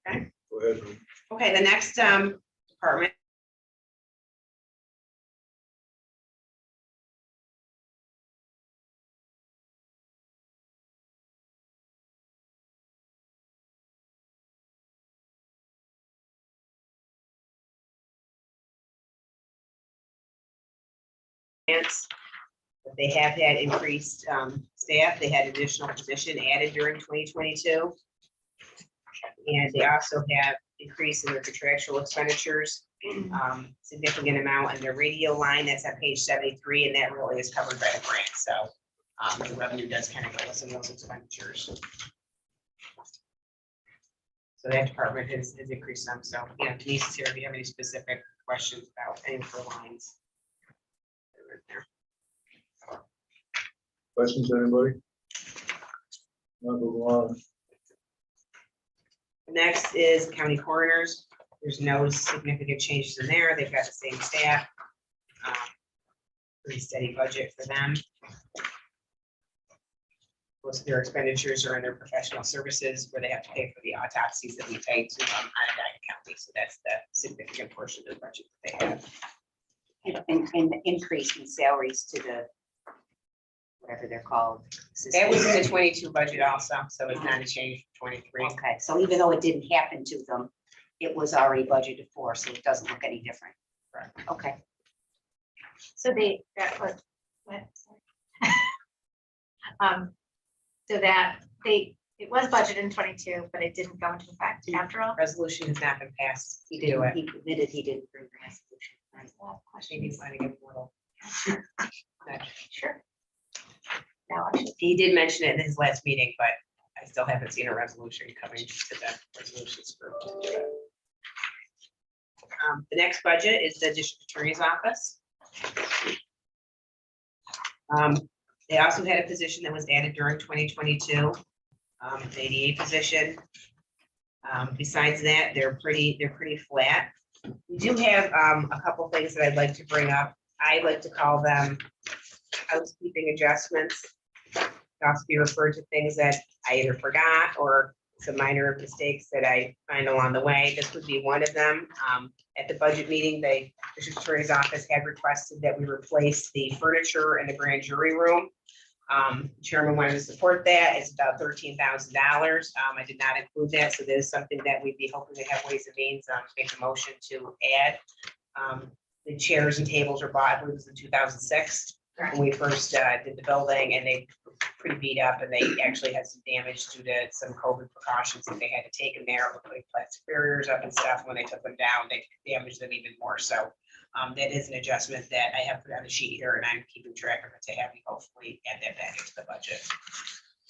Speaker 11: Go ahead. Ruth.
Speaker 12: Okay, the next department. They have had increased staff. They had additional position added during 2022. And they also have increase in their contractual expenditures, significant amount in their radio line. That's on page 73, and that really is covered by the grant. So the revenue does kind of go with some of those expenditures. So that department has increased some. So, you know, Denise is here if you have any specific questions about any of her lines.
Speaker 11: Questions, anybody? Not move on.
Speaker 12: Next is county coroners. There's no significant changes in there. They've got the same staff. Pretty steady budget for them. Most of their expenditures are in their professional services where they have to pay for the autopsies that we pay to Onondaga County. So that's the significant portion of the budget that they have.
Speaker 1: And the increase in salaries to the, whatever they're called.
Speaker 12: That was in the 22 budget also, so it's not a change for 23.
Speaker 1: Okay, so even though it didn't happen to them, it was already budgeted for, so it doesn't look any different.
Speaker 12: Correct.
Speaker 1: Okay.
Speaker 14: So that was, so that it was budgeted in 22, but it didn't go into effect after all.
Speaker 12: Resolution has not been passed.
Speaker 1: He
Speaker 12: to do it.
Speaker 1: He admitted he didn't bring the resolution.
Speaker 12: Maybe he's letting it a little.
Speaker 14: Sure. Now, I should-
Speaker 12: He did mention it in his last meeting, but I still haven't seen a resolution coming to the resolutions group. The next budget is the district attorney's office. They also had a position that was added during 2022, the ADA position. Besides that, they're pretty flat. We do have a couple things that I'd like to bring up. I like to call them housekeeping adjustments. Could also be referred to things that I either forgot or some minor mistakes that I find along the way. This would be one of them. At the budget meeting, the district attorney's office had requested that we replace the furniture in the grand jury room. Chairman wanted to support that. It's about $13,000. I did not include that, so there's something that we'd be hoping to have ways and means, make a motion to add. The chairs and tables were bought, I believe it was in 2006, when we first did the building, and they were pretty beat up, and they actually had some damage due to some COVID precautions, and they had to take them there, with like plastic barriers up and stuff. When they took them down, they damaged them even more. So that is an adjustment that I have put on the sheet here, and I'm keeping track of it to have you hopefully add that back into the budget.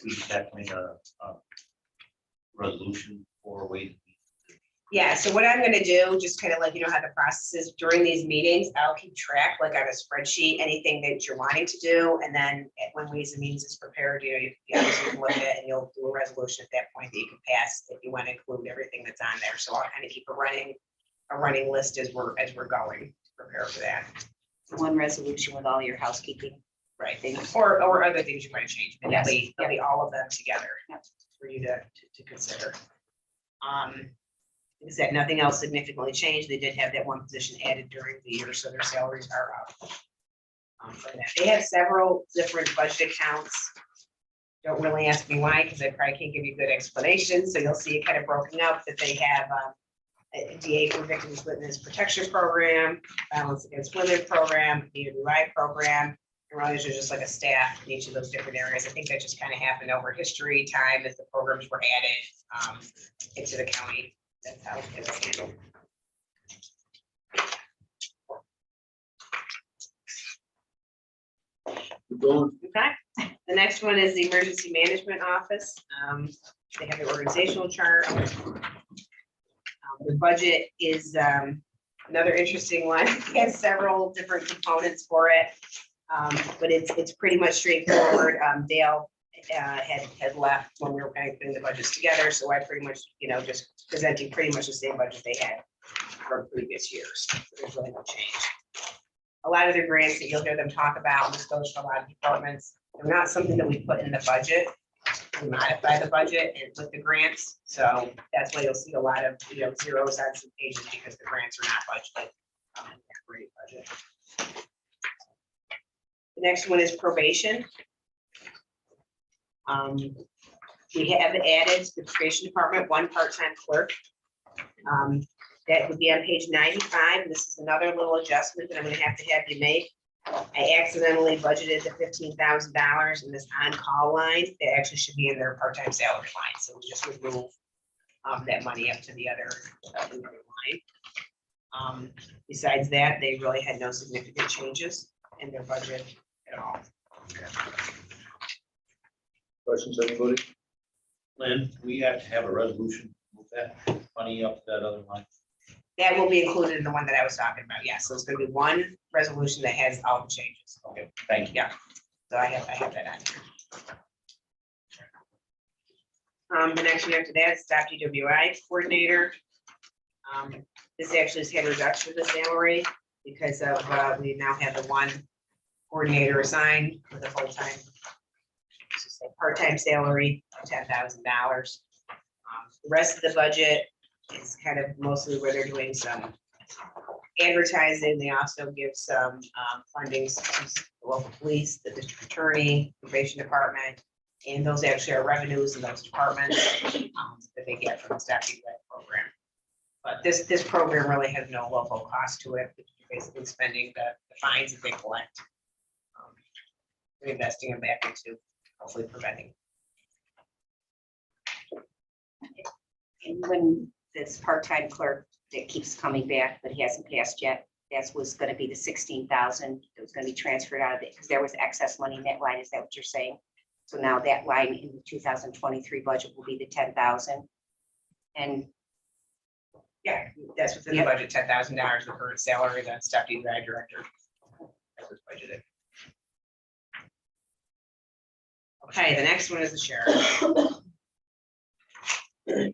Speaker 7: We definitely a resolution for ways.
Speaker 12: Yeah, so what I'm gonna do, just kind of like, you know, how the process is during these meetings, I'll keep track, like on a spreadsheet, anything that you're wanting to do. And then when Ways and Means is prepared, you know, you obviously can look at it and you'll do a resolution at that point that you can pass if you want to include everything that's on there. So I'll kind of keep a running list as we're going to prepare for that.
Speaker 1: One resolution with all your housekeeping.
Speaker 12: Right, things, or other things you want to change, but that'll be all of them together for you to consider. Like I said, nothing else significantly changed. They did have that one position added during the year, so their salaries are up. For that. They have several different budget accounts. Don't really ask me why, because I probably can't give you a good explanation. So you'll see it kind of broken up that they have a DA for Victims Witness Protection Program, Violence Against Women Program, DWI Program. And others are just like a staff in each of those different areas. I think that just kind of happened over history time as the programs were added into the county. That's how it was handled. Okay, the next one is the Emergency Management Office. They have the organizational chart. The budget is another interesting one. It has several different components for it, but it's pretty much straightforward. Dale had left when we were kind of putting the budgets together, so I pretty much, you know, just presenting pretty much the same budget they had from previous years. So there's really no change. A lot of their grants that you'll hear them talk about, and this goes to a lot of departments, they're not something that we put in the budget. We modify the budget and with the grants, so that's why you'll see a lot of, you know, zeros on some pages because the grants are not budgeted. Great budget. The next one is probation. We have added to the probation department one part-time clerk. That would be on page 95. And this is another little adjustment that I'm gonna have you make. I accidentally budgeted the $15,000 in this on-call line. That actually should be in their part-time salary line. So we just remove that money up to the other line. Besides that, they really had no significant changes in their budget at all.
Speaker 11: Questions, anybody?
Speaker 7: Lynn, we have to have a resolution with that money up that other line.
Speaker 12: That will be included in the one that I was talking about. Yes, so it's gonna be one resolution that has all the changes.
Speaker 7: Okay, thank you.
Speaker 12: Yeah, so I have that on. The next one after that is staff DWI coordinator. This actually has had a reduction in the salary because of, we now have the one coordinator assigned with a full-time, part-time salary of $10,000. The rest of the budget is kind of mostly where they're doing some advertising. They also give some funding to the local police, the district attorney, probation department, and those actually are revenues in those departments that they get from the staff program. But this program really has no local cost to it. It's basically spending the fines that they collect, reinvesting them back into hopefully preventing.
Speaker 1: And when this part-time clerk that keeps coming back, but hasn't passed yet, that was gonna be the 16,000, it was gonna be transferred out of it, because there was excess money in that line, is that what you're saying? So now that line in the 2023 budget will be the 10,000. And
Speaker 12: yeah, that's within the budget, $10,000, the current salary, that's deputy director. That was budgeted. Okay, the next one is the sheriff.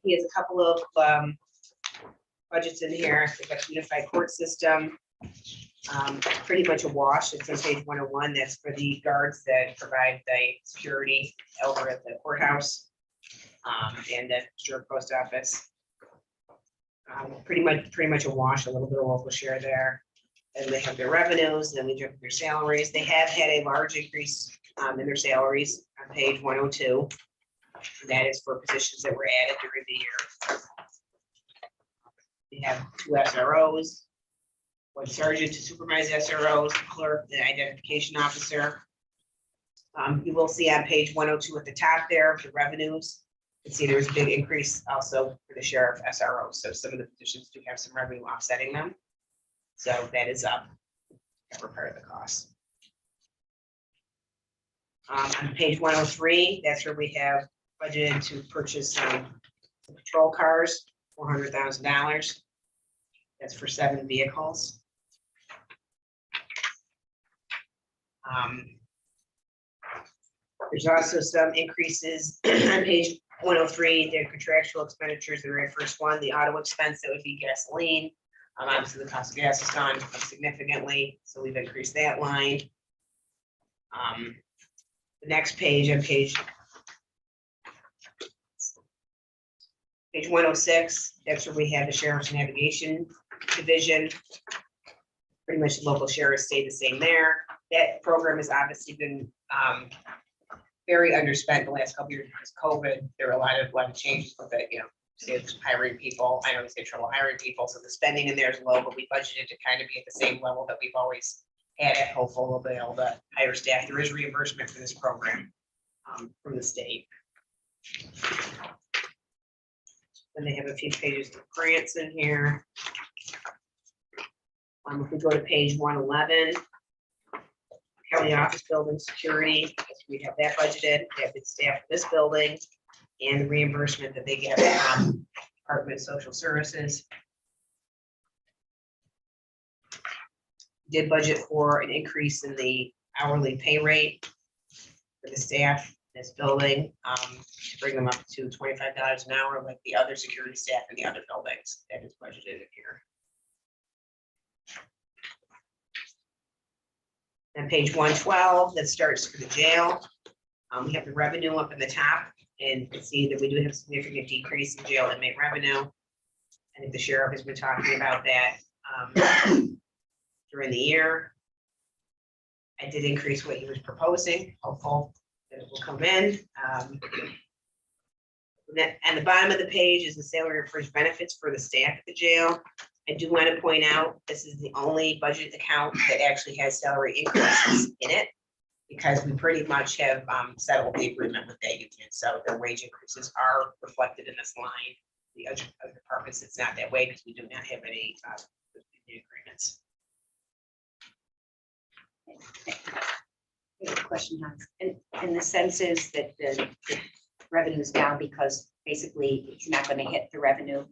Speaker 12: He has a couple of budgets in here. They've got unified court system. Pretty much a wash. It's on page 101. That's for the guards that provide the security over at the courthouse. and the Stuart Post Office. Pretty much a wash, a little bit of local share there. And they have their revenues, then we jump their salaries. They have had a large increase in their salaries on page 102. That is for positions that were added during the year. We have 2 SROs, 1 sergeant to supervise SROs, the clerk, the identification officer. You will see on page 102 at the top there, the revenues. You can see there's a big increase also for the sheriff SRO. So some of the positions do have some revenue offsetting them. So that is up. Cover part of the cost. On page 103, that's where we have budgeted to purchase some patrol cars, $400,000. That's for 7 vehicles. There's also some increases on page 103, the contractual expenditures, the very first one, the auto expense, that would be gasoline. Obviously, the cost of gas has gone up significantly, so we've increased that line. The next page, on page 106, that's where we have the Sheriff's Navigation Division. Pretty much the local sheriffs stay the same there. That program has obviously been very underspent the last couple of years because COVID. There were a lot of changes with it, states hiring people. I know they say trouble hiring people, so the spending in there is low, but we budgeted to kind of be at the same level that we've always had at hopeful we'll be able to hire staff. There is reimbursement for this program from the state. Then they have a few pages of grants in here. If we go to page 111, county office building security, we have that budgeted. We have the staff for this building and the reimbursement that they get from Department of Social Services. Did budget for an increase in the hourly pay rate for the staff in this building, to bring them up to $25 an hour like the other security staff in the other buildings. That is budgeted in here. And page 112, that starts for the jail. We have the revenue up in the top, and you can see that we do have a significant decrease in jail inmate revenue. I think the sheriff has been talking about that during the year. I did increase what he was proposing, hopeful that it will come in. And the bottom of the page is the salary and fringe benefits for the staff at the jail. I do want to point out, this is the only budget account that actually has salary increases in it, because we pretty much have settled the agreement with that union. So the wage increases are reflected in this line. The other departments, it's not that way because we do not have any agreements.
Speaker 1: Question, Hans. And the sense is that the revenue is down because basically it's not going to hit the revenue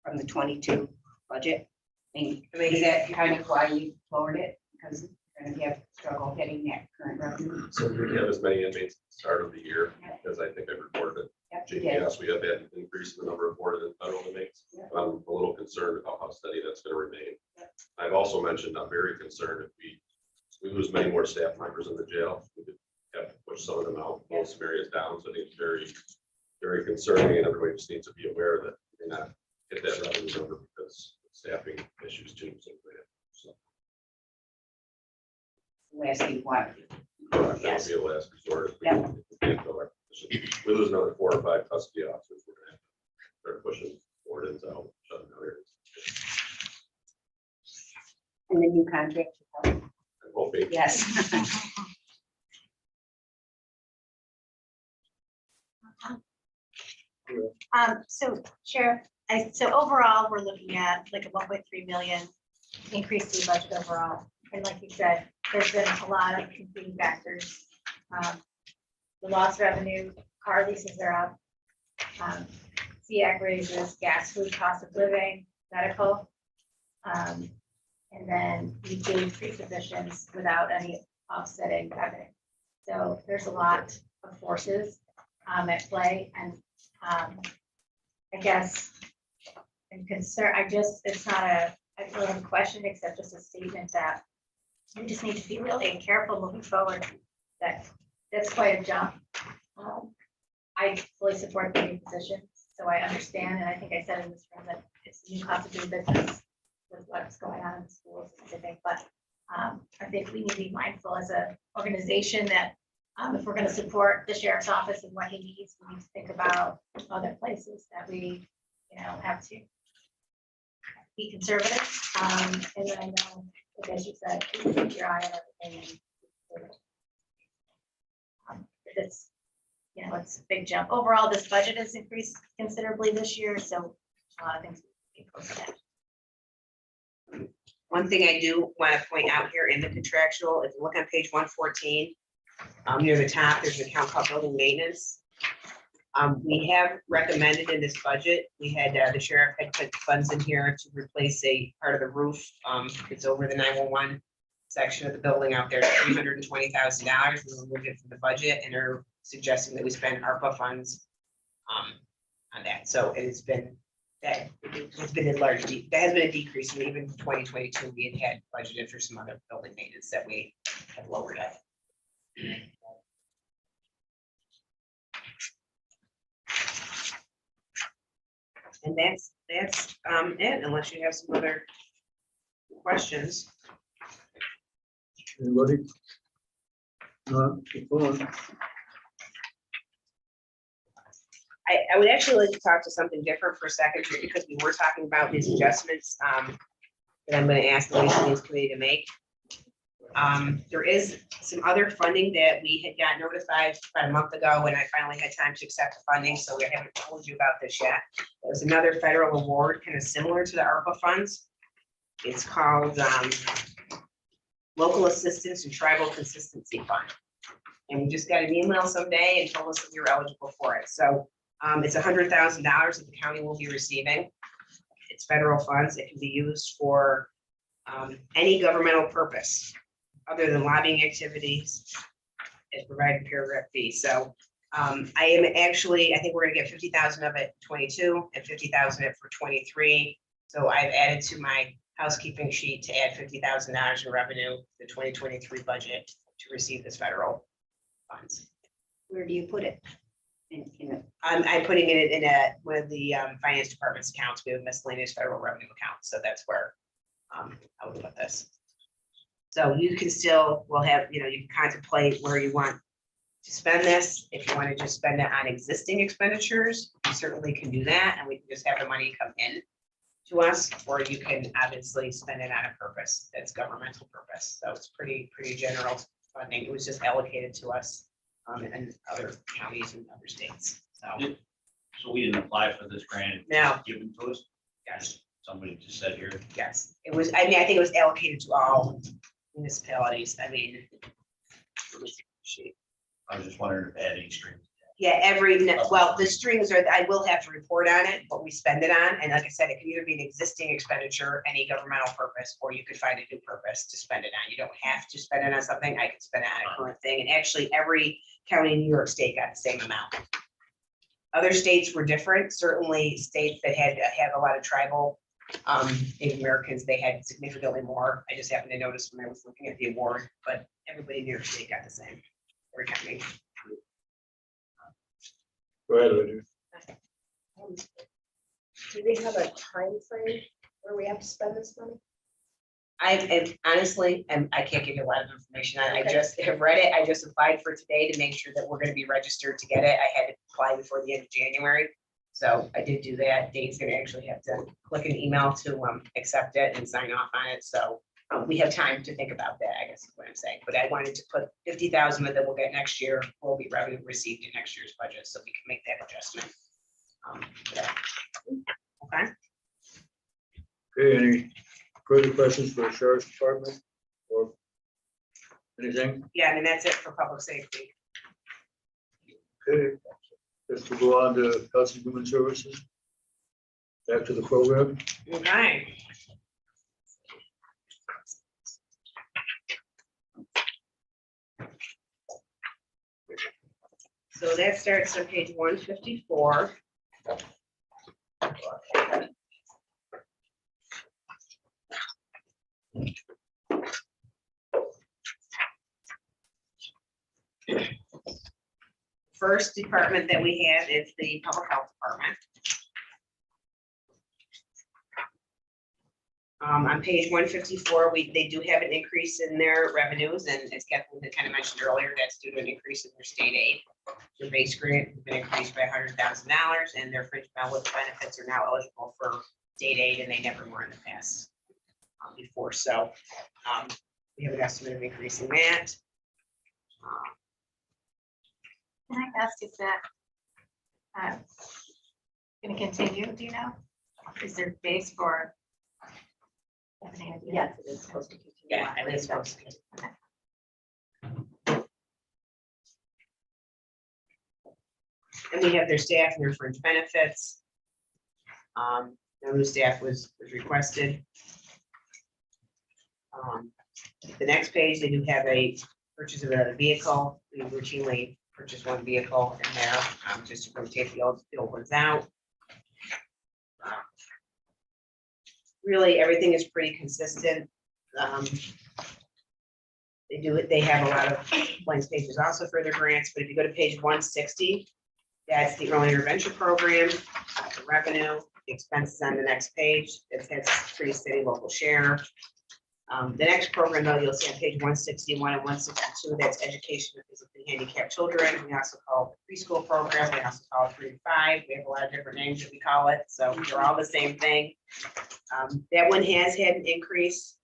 Speaker 1: from the 22 budget. I mean, is that kind of why you lowered it? Because you're going to have trouble hitting that current revenue?
Speaker 15: So we didn't have as many inmates at the start of the year, as I think I reported.
Speaker 1: Yep, you did.
Speaker 15: GPS, we have had an increase in the number of boarded and federal inmates.
Speaker 1: Yep.
Speaker 15: I'm a little concerned about how steady that's going to remain. Yep. I've also mentioned I'm very concerned if we lose many more staff members in the jail, we could have to push some of them out, pull some areas down. So I think it's very, very concerning, and everybody just needs to be aware that we may not hit that revenue number because of staffing issues too. So
Speaker 1: Last thing, what?
Speaker 15: that would
Speaker 1: Yes.
Speaker 15: be a last resort. If we
Speaker 1: Yep.
Speaker 15: can't fill our position. We lose another 4 or 5 custody officers, we're gonna have to start pushing wardens out, shutting down areas.
Speaker 1: And the new contract?
Speaker 15: I'm hoping.
Speaker 1: Yes.
Speaker 14: So Sheriff, so overall, we're looking at like a 1.3 million increase to the budget overall. And like you said, there's been a lot of competing factors. The lost revenue, car leases are up. SEAC raises, gas, food, cost of living, medical. And then we gave 3 positions without any offsetting revenue. So there's a lot of forces at play, and I guess I'm concerned, it's not I don't really have a question except just a statement that we just need to be really careful moving forward. That's quite a jump. I fully support the new position, so I understand, and I think I said in this room that it's a new cost of doing business with what's going on in the schools and everything, but I think we need to be mindful as an organization that if we're gonna support the sheriff's office and what he needs, we need to think about other places that we, have to be conservative. And then I know, like as you said, you keep your eye on everything. It's, it's a big jump. Overall, this budget has increased considerably this year, so a lot of things. We can close that.
Speaker 12: One thing I do want to point out here in the contractual, if you look on page 114, near the top, there's an account called building maintenance. We have recommended in this budget, we had, the sheriff had put funds in here to replace a part of the roof. It's over the 911 section of the building out there, $320,000. We removed it from the budget and are suggesting that we spend ARPA funds on that. So it's been, that has been a large, that has been a decrease. And even in 2022, we had budgeted for some other building maintenance that we have lowered it. And that's it, unless you have some other questions.
Speaker 11: Anybody? Keep going.
Speaker 12: I would actually like to talk to something different for a second, because we were talking about these adjustments that I'm going to ask the Ways and Means Committee to make. There is some other funding that we had got notified about a month ago, and I finally had time to accept the funding, so we haven't told you about this yet. There's another federal award, kind of similar to the ARPA funds. It's called Local Assistance and Tribal Consistency Fund. And we just got an email someday and told us that we were eligible for it. So it's $100,000 that the county will be receiving. It's federal funds. It can be used for any governmental purpose other than lobbying activities as provided in paragraph B. So I am actually, I think we're gonna get 50,000 of it 22 and 50,000 of it for 23. So I've added to my housekeeping sheet to add $50,000 in revenue, the 2023 budget to receive this federal funds.
Speaker 1: Where do you put it?
Speaker 12: I'm putting it in one of the finance department's accounts. We have a miscellaneous federal revenue account, so that's where I would put this. So you can still, will have, you can contemplate where you want to spend this. If you want to just spend it on existing expenditures, you certainly can do that, and we can just have the money come in to us, or you can obviously spend it on a purpose that's governmental purpose. So it's pretty general funding. It was just allocated to us and other counties and other states.
Speaker 16: So we didn't apply for this grant? It was
Speaker 12: No.
Speaker 16: just given to us?
Speaker 12: Yes,
Speaker 16: Somebody just said here.
Speaker 12: yes. It was, I think it was allocated to all municipalities. I mean,
Speaker 16: I was just wondering if it had any strings.
Speaker 12: yeah, well, the strings are, I will have to report on it, what we spend it on. And like I said, it can either be an existing expenditure, any governmental purpose, or you could find a new purpose to spend it on. You don't have to spend it on something. I can spend it on a current thing. And actually, every county in New York State got the same amount. Other states were different. Certainly states that have a lot of tribal Native Americans, they had significantly more. I just happened to notice when I was looking at the award, but everybody in New York State got the same. Every county.
Speaker 11: Go ahead, Lydia.
Speaker 4: Do we have a time frame where we have to spend this money?
Speaker 12: I honestly, I can't give you a lot of information on it. I
Speaker 4: Okay.
Speaker 12: just have read it. I just applied for today to make sure that we're gonna be registered to get it. I had to apply before the end of January. So I did do that. Dave's gonna actually have to click an email to accept it and sign off on it. So we have time to think about that, I guess is what I'm saying. But I wanted to put 50,000 that we'll get next year will be revenue received in next year's budget, so we can make that adjustment. Okay.
Speaker 11: Okay, any further questions for the sheriff's department or anything?
Speaker 12: Yeah, and that's it for public safety.
Speaker 11: Okay, just to go on to Health and Human Services. Back to the program.
Speaker 12: Okay. So that starts on page 154. first department that we have is the public health department. On page 154, they do have an increase in their revenues, and as Kathleen had kind of mentioned earlier, that's due to an increase in their state aid. Their base grant has been increased by $100,000, and their fringe benefits are now eligible for state aid, and they never were in the past before. So we have an estimate of increasing that.
Speaker 14: Can I ask, is that going to continue, do you know? Is there base for?
Speaker 9: Yes, it is supposed to continue.
Speaker 12: Yeah, it is supposed to. And we have their staff and their fringe benefits. No new staff was requested. The next page, they do have a purchase of a vehicle. We routinely purchase one vehicle in there, just to rotate the old ones out. Really, everything is pretty consistent. They have a lot of blank pages also for their grants, but if you go to page 160, that's the early intervention program, the revenue, the expenses on the next page. It has pretty steady local share. The next program, though, you'll see on page 161 and 162, that's education of physically handicapped children. We also call it preschool program. We also call it 3 to 5. We have a lot of different names that we call it, so they're all the same thing. That one has had an increase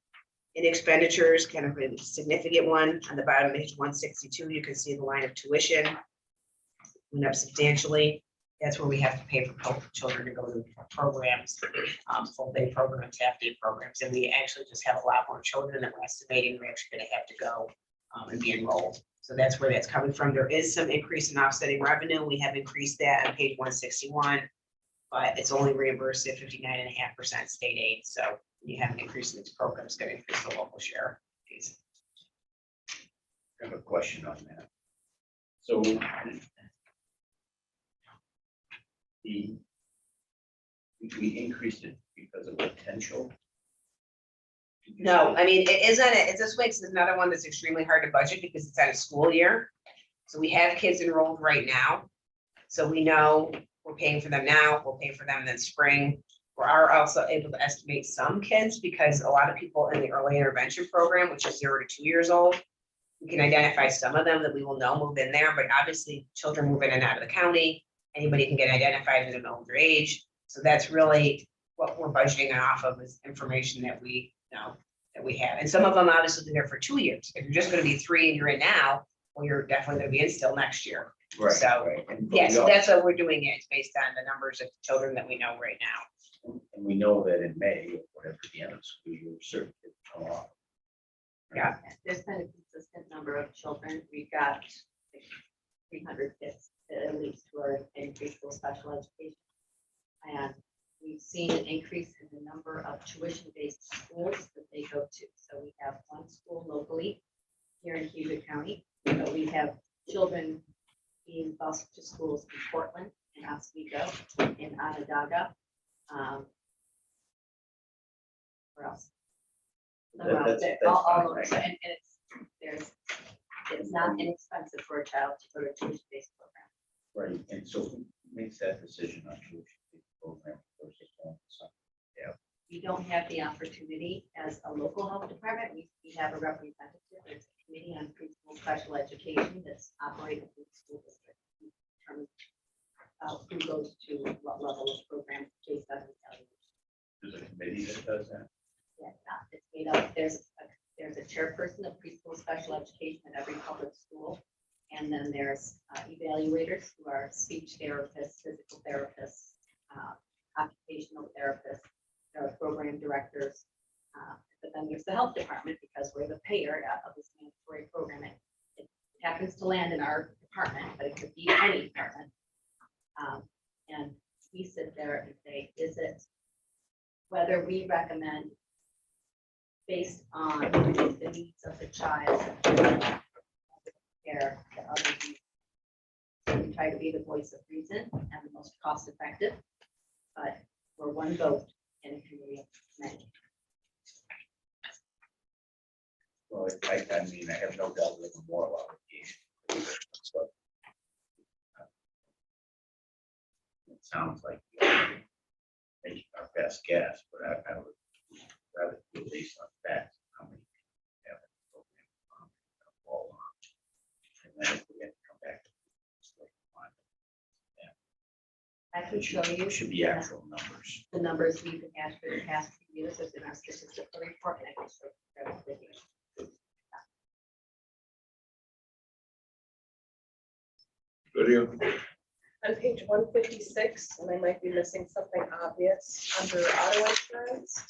Speaker 12: in expenditures, kind of a significant one. On the bottom of page 162, you can see the line of tuition went up substantially. That's where we have to pay for children to go to programs, full day programs, half day programs, and we actually just have a lot more children than we're estimating we're actually going to have to go and be enrolled. So that's where that's coming from. There is some increase in offsetting revenue. We have increased that on page 161, but it's only reimbursed at 59.5% state aid. So you have an increase in these programs, it's going to increase the local share fees.
Speaker 7: I have a question on that. So we increased it because of potential.
Speaker 12: No, I mean, it isn't, it's this way, it's another one that's extremely hard to budget because it's at a school year. So we have kids enrolled right now. So we know we're paying for them now, we'll pay for them in the spring. We are also able to estimate some kids because a lot of people in the early intervention program, which is 0 to 2 years old, we can identify some of them that we will know move in there, but obviously children move in and out of the county. Anybody can get identified at an older age. So that's really what we're budgeting off of, is information that we know that we have. And some of them obviously there for 2 years. If you're just going to be 3 and you're in now, well, you're definitely going to be in still next year.
Speaker 7: Right.
Speaker 12: So
Speaker 7: right. And
Speaker 12: yeah,
Speaker 7: we
Speaker 12: so
Speaker 7: also-
Speaker 12: that's what we're doing it. It's based on the numbers of children that we know right now.
Speaker 7: And we know that in May, or whatever, the end of school year, certain kids come off.
Speaker 12: Yeah.
Speaker 9: There's been a consistent number of children. We've got 300 kids at least who are in preschool special education. And we've seen an increase in the number of tuition-based schools that they go to. So we have one school locally here in Cayuga County, but we have children being bused to schools in Portland, in Oswego, in Onondaga. Where else?
Speaker 7: That's
Speaker 9: All
Speaker 7: fine,
Speaker 9: over. So, and it's not inexpensive for a child to go to a tuition-based program.
Speaker 7: Right, and so who makes that decision on tuition program versus one? Yeah,
Speaker 9: You don't have the opportunity as a local health department. We have a representative. There's a committee on preschool special education that's operated in the school district. In terms of who goes to what level of program based on the evaluation.
Speaker 7: there's a committee that does that.
Speaker 9: Yeah, it's made up, there's a chairperson of preschool special education at every public school. And then there's evaluators who are speech therapists, physical therapists, occupational therapists, there are program directors. But then there's the health department, because we're the payer of this mandatory program. It happens to land in our department, but it could be any department. And we sit there and say, is it whether we recommend based on the needs of the child, care, the other needs. So we try to be the voice of reason and the most cost effective, but we're one vote in a community of many.
Speaker 7: Well, I mean, I have no doubt that the moral obligation. So
Speaker 16: sounds like making our best guess, but I would rather do it based on facts. How many have it program, fall on. And then if we have to come back.
Speaker 9: I can show you.
Speaker 16: It should be actual numbers.
Speaker 9: The numbers we've had for the past few years as in our statistical report. And I can show you with you.
Speaker 11: Video.
Speaker 4: On page 156, and I might be missing something obvious, under auto insurance,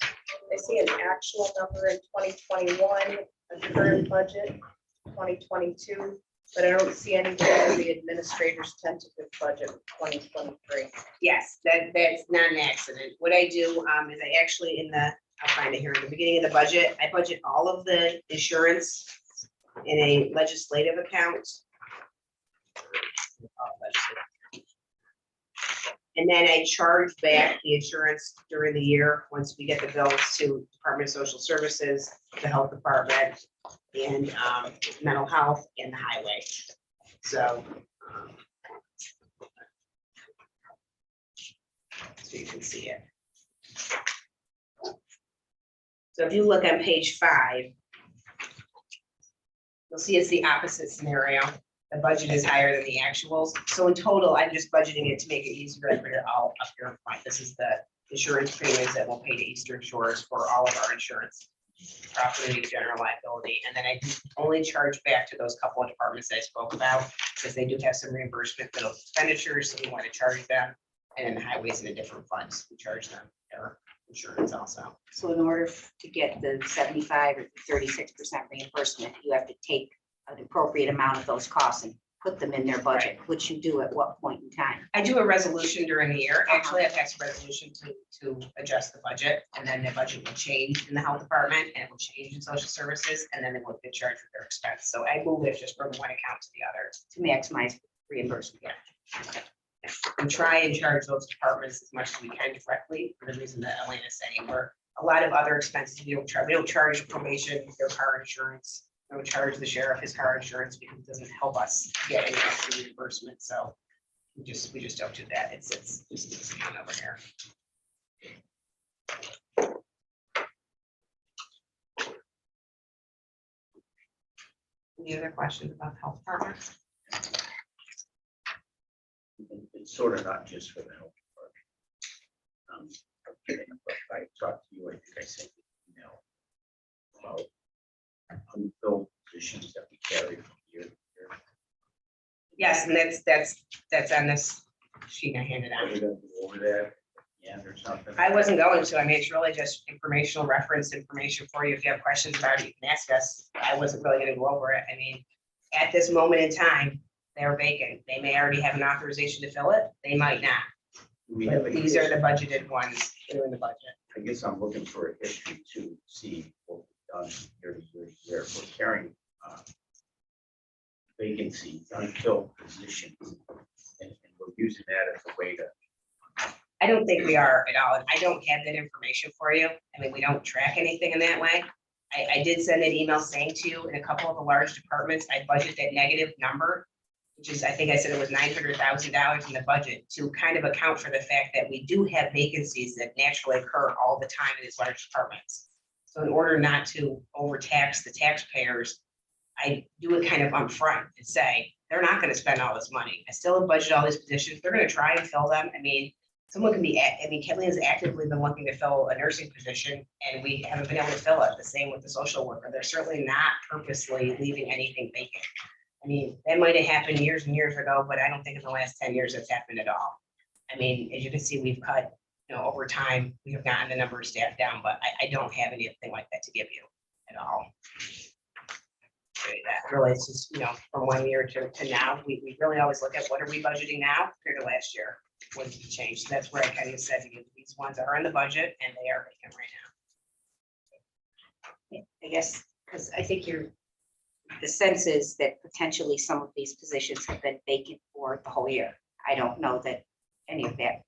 Speaker 4: I see an actual number in 2021, a current budget, 2022, but I don't see anything in the administrator's tentative budget, 2023.
Speaker 12: Yes, that's not an accident. What I do is I actually I'll find it here in the beginning of the budget, I budget all of the insurance in a legislative account. And then I charge back the insurance during the year, once we get the bills to Department of Social Services, the Health Department, and mental health and the highway. So. So you can see it. So if you look on page 5, you'll see it's the opposite scenario. The budget is higher than the actuals. So in total, I'm just budgeting it to make it easier. I put it all up here in front. This is the insurance premiums that we'll pay to Eastern Shores for all of our insurance. Property, general liability, and then I only charge back to those couple of departments I spoke about, because they do have some reimbursement for those expenditures, so we want to charge them. And then the highways in a different funds, we charge them their insurance also.
Speaker 1: So in order to get the 75 or 36% reimbursement, you have to take an appropriate amount of those costs and put them in their budget, which you do at what point in time?
Speaker 12: I do a resolution during the year. Actually, I pass a resolution to adjust the budget, and then the budget will change in the health department, and it will change in social services, and then they will get charged with their expense. So I move it just from one account to the other.
Speaker 1: To maximize reimbursement.
Speaker 12: And try and charge those departments as much as we can directly, for the reason that Elena's saying, where a lot of other expenses, we don't charge probation, their car insurance. We don't charge the sheriff his car insurance because it doesn't help us get any extra reimbursement, so we just don't do that. It's just over here. Any other questions about the health department?
Speaker 16: It's sort of not just for the health department. But I talked to you, I think I sent you an email about unfilled positions that we carry from year to year.
Speaker 12: Yes, and that's on this sheet I handed
Speaker 16: Are
Speaker 12: out.
Speaker 16: we gonna go over that? Yeah, or something?
Speaker 12: I wasn't going to. I mean, it's really just informational reference information for you. If you have questions about it, you can ask us. I wasn't really gonna go over it. I mean, at this moment in time, they're vacant. They may already have an authorization to fill it. They might not.
Speaker 16: We have
Speaker 12: But
Speaker 16: a
Speaker 12: these are the budgeted ones in the budget.
Speaker 16: I guess I'm looking for a history to see what we've done year to year to year. We're carrying vacancies, unfilled positions, and we're using that as a way to.
Speaker 12: I don't think we are at all. I don't have that information for you. I mean, we don't track anything in that way. I did send an email saying to you, in a couple of the large departments, I budget that negative number, which is, I think I said it was $900,000 in the budget, to kind of account for the fact that we do have vacancies that naturally occur all the time in these large departments. So in order not to overtax the taxpayers, I do it kind of upfront and say, they're not gonna spend all this money. I still have budgeted all these positions. They're gonna try and fill them. I mean, someone can be, I mean, Kelly has actively been looking to fill a nursing position and we haven't been able to fill it. The same with the social worker. They're certainly not purposely leaving anything vacant. I mean, that might have happened years and years ago, but I don't think in the last 10 years it's happened at all. I mean, as you can see, we've cut, over time, we have gotten the number of staff down, but I don't have anything like that to give you at all. That really, it's just, from 1 year to now, we really always look at what are we budgeting now compared to last year. What did it change? So that's where I kind of said to you, these ones are in the budget and they are vacant right now.
Speaker 1: I guess, because I think the sense is that potentially some of these positions have been vacant for the whole year. I don't know that any of that.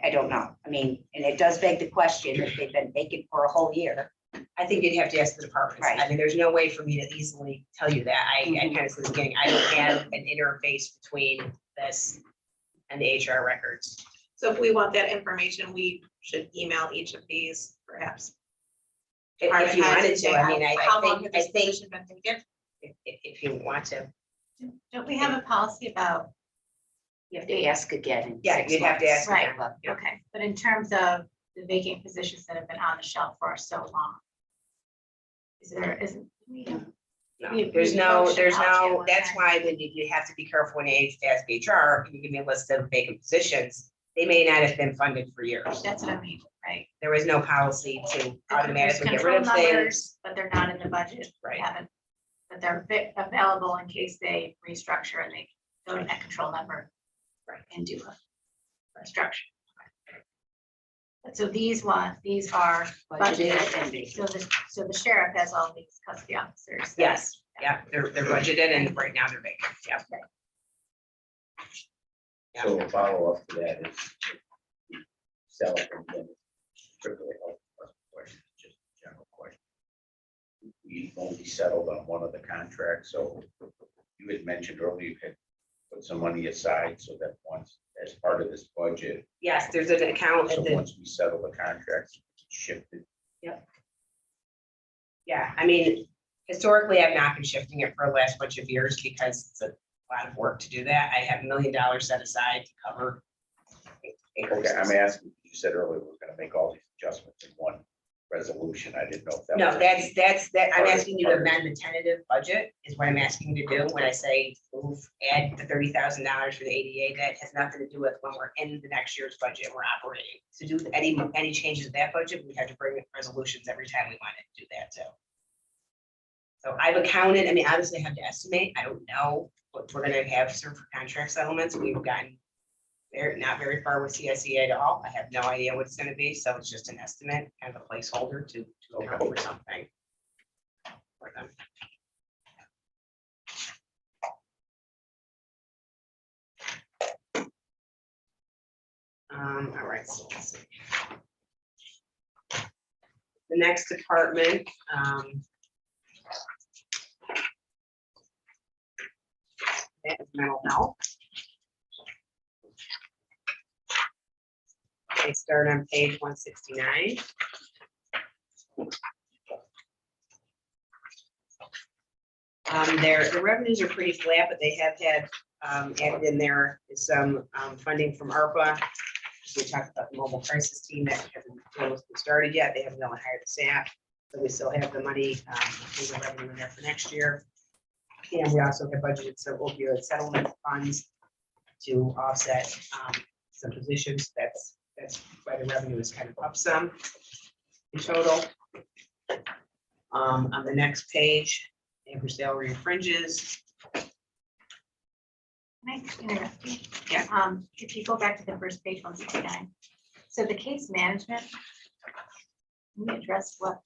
Speaker 1: I don't know. I mean, and it does beg the question if they've been vacant for a whole year.
Speaker 12: I think you'd have to ask the departments. I mean, there's no way for me to easily tell you that. I kind of said at the beginning, I don't have an interface between this and the HR records.
Speaker 2: So if we want that information, we should email each of these perhaps.
Speaker 12: If you wanted to, I mean,
Speaker 2: How long
Speaker 12: I
Speaker 2: has this
Speaker 12: think
Speaker 2: position been taken?
Speaker 12: if you want to,
Speaker 14: Don't we have a policy about,
Speaker 9: You have to ask again. in
Speaker 12: yeah,
Speaker 9: 6
Speaker 12: you'd have to
Speaker 9: months.
Speaker 12: ask.
Speaker 14: Right.
Speaker 12: again. Yeah.
Speaker 14: okay, but in terms of the vacant positions that have been on the shelf for so long? Isn't?
Speaker 12: No,
Speaker 14: We-
Speaker 12: there's
Speaker 14: we
Speaker 12: no,
Speaker 14: motion
Speaker 12: there's
Speaker 14: out to
Speaker 12: no,
Speaker 14: one
Speaker 12: that's
Speaker 14: time.
Speaker 12: why when you have to be careful when you ask HR, you give me a list of vacant positions. They may not have been funded for years.
Speaker 14: That's what I mean, right?
Speaker 12: There was no policy to
Speaker 14: There's
Speaker 12: automatically get
Speaker 14: control
Speaker 12: rid of things.
Speaker 14: numbers, but they're not in the budget.
Speaker 12: Right.
Speaker 14: Haven't, but they're available in case they restructure and they go to that control number.
Speaker 12: Right.
Speaker 14: And do a restructure. But so these are budgeted, so the sheriff has all these custody officers. that-
Speaker 12: Yes, yeah, they're budgeted and right now they're vacant, yeah.
Speaker 16: So a follow-up to that is sell and then strictly health question, just a general question. We only settled on one of the contracts, so you had mentioned earlier you had put some money aside so that once, as part of this budget,
Speaker 12: Yes, there's an account
Speaker 16: so
Speaker 12: at the,
Speaker 16: once we settle the contracts, it's shifted.
Speaker 12: yeah, I mean, historically, I've not been shifting it for the last bunch of years because it's a lot of work to do that. I have $1 million set aside to cover.
Speaker 16: Okay, I'm asking, you said earlier we're gonna make all these adjustments in one resolution. I didn't know if that.
Speaker 12: No,
Speaker 16: was-
Speaker 12: that, I'm asking you to amend the tentative budget is what I'm asking you to do when I say move, add the $30,000 for the ADA. That has nothing to do with when we're in the next year's budget, we're operating. To do any changes to that budget, we have to bring resolutions every time we want to do that too. So I've accounted, I mean, obviously I have to estimate, I don't know what we're gonna have served for contract settlements, we've gotten not very far with CSEA at all, I have no idea what it's gonna be, so it's just an estimate, kind of a placeholder to account for something. For them. All right, so let's see. The next department, that is mental health. They start on page 169. The revenues are pretty flat, but they have had added in there is some funding from ARPA. We talked about the mobile crisis team that hasn't started yet. They haven't really hired the staff. So we still have the money, the revenue in there for next year. And we also have budgeted some opioid settlement funds to offset some positions. That's why the revenue is kind of up some in total. On the next page, for salary and fringes.
Speaker 14: Can I interrupt you?
Speaker 12: Yeah.
Speaker 14: If you go back to the first page, 169, so the case management, can we address what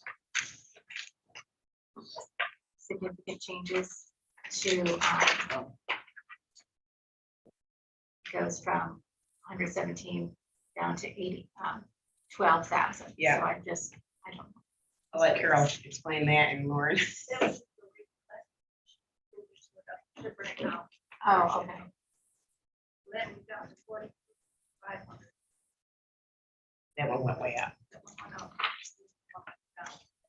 Speaker 14: significant changes to, goes from 117 down to 12,000.
Speaker 12: Yeah.
Speaker 14: So I don't know.
Speaker 12: I'll let Carol explain that and Lauren.
Speaker 14: Oh, okay.
Speaker 12: That one went way up.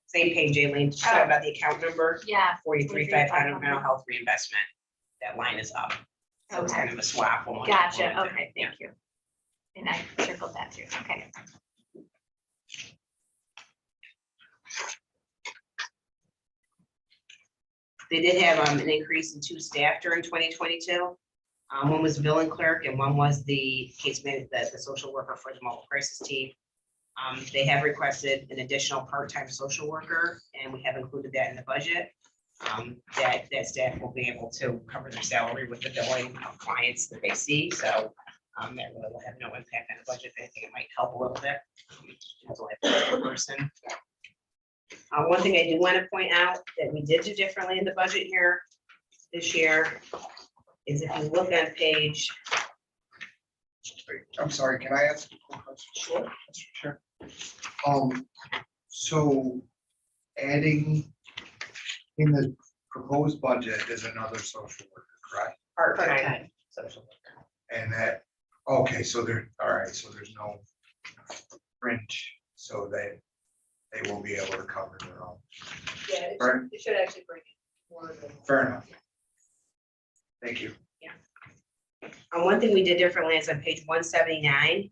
Speaker 12: Same page, Aileen, just talk about the account number,
Speaker 14: Yeah.
Speaker 12: 43,500 mental health reinvestment. That line is up. So it's
Speaker 14: Okay.
Speaker 12: kind of a swap. from one to
Speaker 14: Gotcha.
Speaker 12: one to-
Speaker 14: Okay, thank you. And I circled that too. Okay.
Speaker 12: They did have an increase in 2 staff during 2022. One was billing clerk and one was the the social worker for the mobile crisis team. They have requested an additional part-time social worker, and we have included that in the budget. That staff will be able to cover their salary with the billing of clients that they see, so that really will have no impact on the budget. If anything, it might help a little bit. That's only a person. One thing I do want to point out that we did do differently in the budget here this year is if you look on page.
Speaker 13: I'm sorry, can I ask a quick question? Sure. So adding in the proposed budget is another social worker, correct?
Speaker 12: Part-time social worker.
Speaker 13: And that, Okay, so there, all right, so there's no fringe, so they will be able to cover their own.
Speaker 2: Yeah,
Speaker 13: Right.
Speaker 2: it should actually bring in more than.
Speaker 13: Fair enough. Thank you.
Speaker 12: One thing we did differently is on page 179.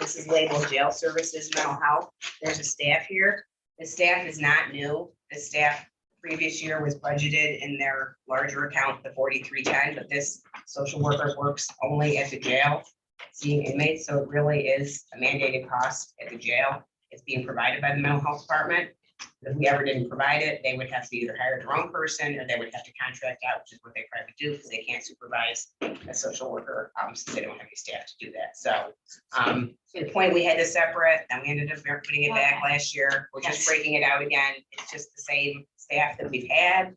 Speaker 12: This is labeled jail services, mental health. There's a staff here. The staff is not new. The staff previous year was budgeted in their larger account, the 4310, but this social worker works only at the jail, seeing inmates, so it really is a mandated cost at the jail. It's being provided by the mental health department. If we ever didn't provide it, they would have to either hire their own person or they would have to contract out, which is what they probably do because they can't supervise a social worker, since they don't have any staff to do that. So to the point we had to separate, then we ended up putting it back last year. We're just breaking it out again. It's just the same staff that we've had.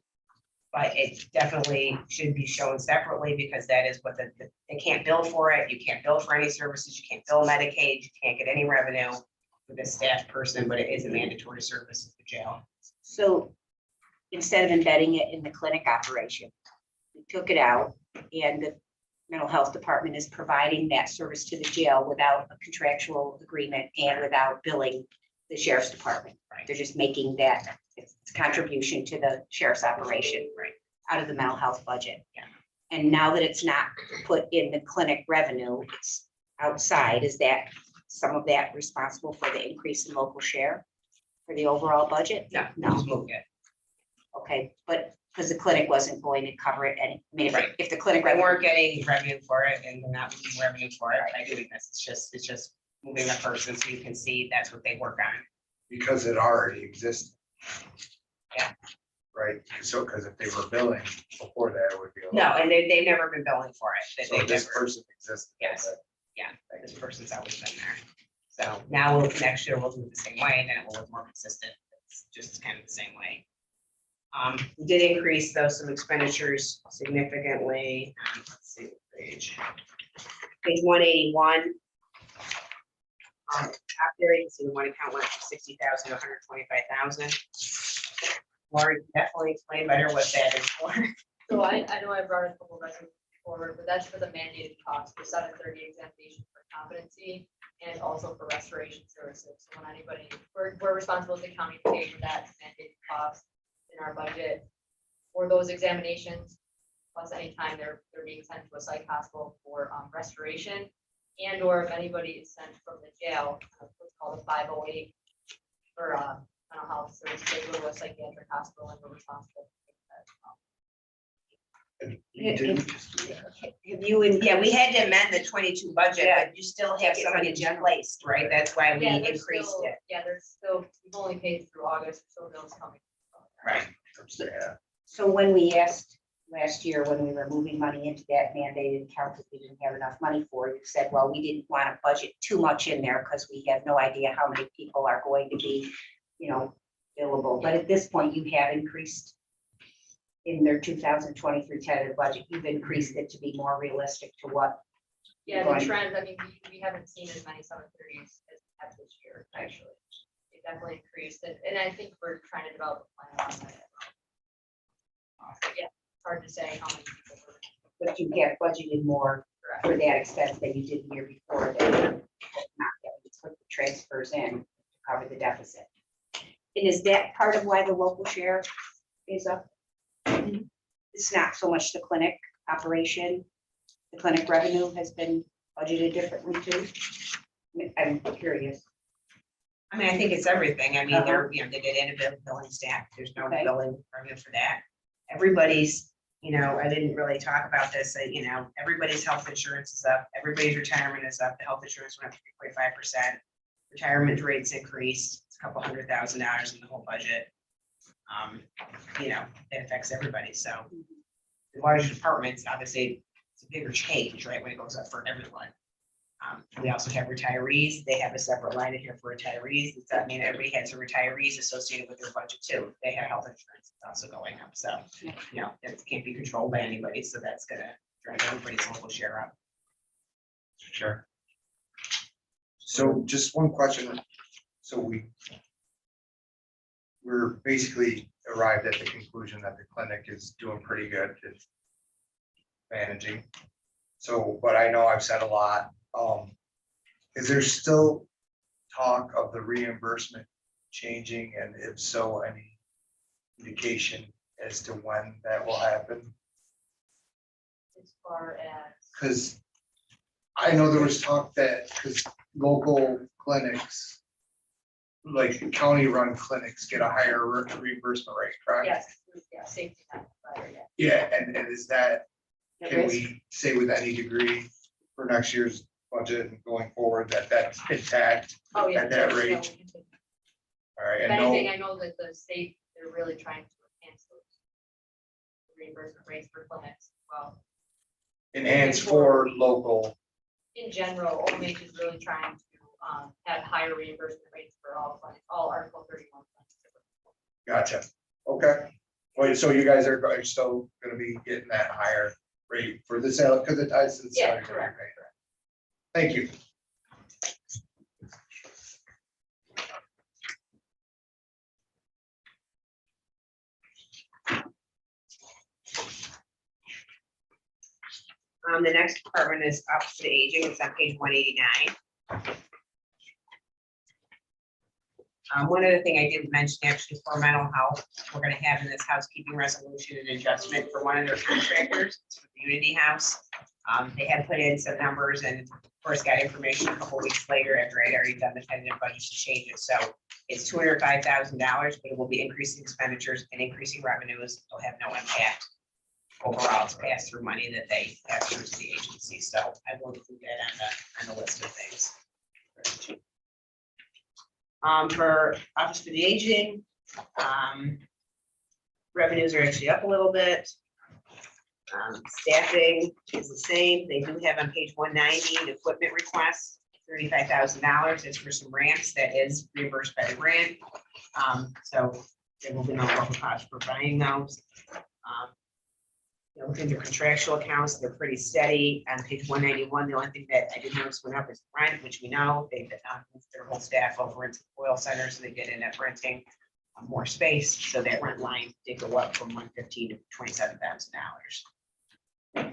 Speaker 12: But it definitely should be shown separately because that is what they can't bill for it. You can't bill for any services. You can't bill Medicaid. You can't get any revenue for the staff person, but it is a mandatory service at the jail.
Speaker 1: So instead of embedding it in the clinic operation, we took it out and the mental health department is providing that service to the jail without a contractual agreement and without billing the sheriff's department.
Speaker 12: Right.
Speaker 1: They're just making that it's contribution to the sheriff's operation out of the mental health budget.
Speaker 12: Yeah.
Speaker 1: And now that it's not put in the clinic revenue, it's outside, is that some of that responsible for the increase in local share for the overall budget?
Speaker 12: No,
Speaker 1: No.
Speaker 12: just moved it.
Speaker 1: Okay, but because the clinic wasn't going to cover it, and I mean,
Speaker 12: Right.
Speaker 1: if the clinic
Speaker 12: We
Speaker 1: revenue,
Speaker 12: weren't getting revenue for it and we're not getting revenue for it by doing this. It's just moving a person so you can see that's what they work on.
Speaker 13: Because it already existed.
Speaker 12: Yeah.
Speaker 13: Right, so, because if they were billing before that, it would be. a
Speaker 12: No,
Speaker 13: lot.
Speaker 12: and they've never been billing for it.
Speaker 13: So
Speaker 12: They've
Speaker 13: this
Speaker 12: never-
Speaker 13: person existed.
Speaker 12: Yes. Yeah, this person's always been there. So now next year we'll do it the same way, and then it will look more consistent. It's just kind of the same way. We did increase though some expenditures significantly. Let's see, what page 181. Top there, you can see the one account went from 60,000 to 125,000. Lori can definitely explain better what that is for.
Speaker 10: So I know I brought a couple resolutions forward, but that's for the mandated cost for 730 examination for competency and also for restoration services. So when anybody, we're responsible as a county to pay for that mandated cost in our budget for those examinations. Plus anytime they're being sent to a psych hospital for restoration, and or if anybody is sent from the jail, what's called a 508 for mental health service, they go to a psychiatric hospital and we're responsible.
Speaker 13: And you didn't just do that.
Speaker 1: have you, in
Speaker 12: Yeah, we had to amend the 22 budget,
Speaker 1: Yeah.
Speaker 12: but you still have somebody displaced, right? That's why we
Speaker 10: Yeah, there's
Speaker 12: increased
Speaker 10: still-
Speaker 12: it.
Speaker 10: Yeah, there's still, we've only paid through August, so bills coming.
Speaker 12: Right.
Speaker 13: Yeah.
Speaker 1: so when we asked last year, when we were moving money into that mandated account that we didn't have enough money for, you said, well, we didn't want to budget too much in there because we have no idea how many people are going to be, billable. But at this point, you have increased in their 2023 tentative budget, you've increased it to be more realistic to what.
Speaker 10: Yeah,
Speaker 1: Right.
Speaker 10: the trend, I mean, we haven't seen as many 730s as we have this year, actually. It definitely increased, and I think we're trying to develop a plan on that. Yeah, it's hard to say how many people we're.
Speaker 1: But you have budgeted more for that expense than you did the year before. That not that we put the transfers in to cover the deficit. And is that part of why the local share is up? It's not so much the clinic operation. The clinic revenue has been budgeted differently too. I'm curious.
Speaker 12: I mean, I think it's everything. I mean, they did in a billing staff. There's no
Speaker 1: Okay.
Speaker 12: billing revenue for that. Everybody's, I didn't really talk about this, everybody's health insurance is up, everybody's retirement is up, the health insurance went up 3.5%. Retirement rates increased, it's a couple $100,000 in the whole budget. It affects everybody, so. The large departments, obviously, it's a bigger change, right, when it goes up for everyone. We also have retirees, they have a separate line in here for retirees, I mean, everybody has some retirees associated with their budget too, they have health insurance, it's also going up, so. That can't be controlled by anybody, so that's gonna drive everybody's local share up.
Speaker 13: Sure. So just one question. So we're basically arrived at the conclusion that the clinic is doing pretty good at managing. So, but I know I've said a lot. Is there still talk of the reimbursement changing, and if so, any indication as to when that will happen?
Speaker 10: As far as.
Speaker 13: Because I know there was talk that, because local clinics, like county-run clinics, get a higher reimbursement rate, correct?
Speaker 10: Yes, yeah, safety net provider, yeah.
Speaker 13: Yeah, and is that,
Speaker 10: It
Speaker 13: can
Speaker 10: is.
Speaker 13: we say with any degree for next year's budget and going forward that that's intact
Speaker 10: Oh, yeah.
Speaker 13: at that
Speaker 10: yeah,
Speaker 13: rate?
Speaker 10: we can take-
Speaker 13: All right,
Speaker 10: If
Speaker 13: and
Speaker 10: anything,
Speaker 13: no,
Speaker 10: I know that the state, they're really trying to enhance those reimbursement rates for clinics. Well,
Speaker 13: enhance for local,
Speaker 10: in general, OMH is really trying to have higher reimbursement rates for all clinics, all Article 31 clinics.
Speaker 13: gotcha, okay. Wait, so you guys are still gonna be getting that higher rate for the sale, because it ties to the
Speaker 10: Yeah,
Speaker 13: salary
Speaker 10: correct.
Speaker 13: rate. Thank you.
Speaker 12: The next department is up to the aging. It's on page 189. One other thing I didn't mention actually for mental health, we're gonna have in this housekeeping resolution an adjustment for one of their contractors, it's for the Unity House. They had put in some numbers and of course got information a couple weeks later after I'd already done the tentative budget to change it. So it's $205,000, but it will be increasing expenditures and increasing revenues. It'll have no impact. Overall, it's pass through money that they pass through to the agency. So I will include that on the list of things. For Office for the Aging, revenues are actually up a little bit. Staffing is the same. They do have on page 190, an equipment request, $35,000. It's for some ramps that is reimbursed by the grant. So there will be no local cost for buying those. Within their contractual accounts, they're pretty steady. On page 191, the only thing that I did notice went up is rent, which we know they've moved their whole staff over into the oil center, so they did end up renting more space. So that rent line did go up from $115,000 to $27,000.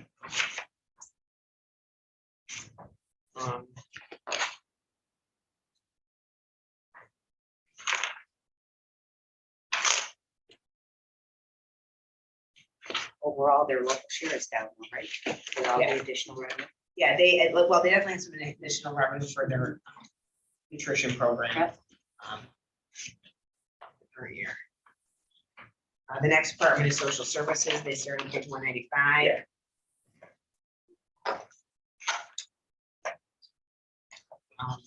Speaker 16: Overall, their local share is down, right? With all
Speaker 12: Yeah.
Speaker 16: the additional revenue.
Speaker 12: Yeah, they definitely have some additional revenue for their nutrition program. Per year. The next department is social services. They start on page 195.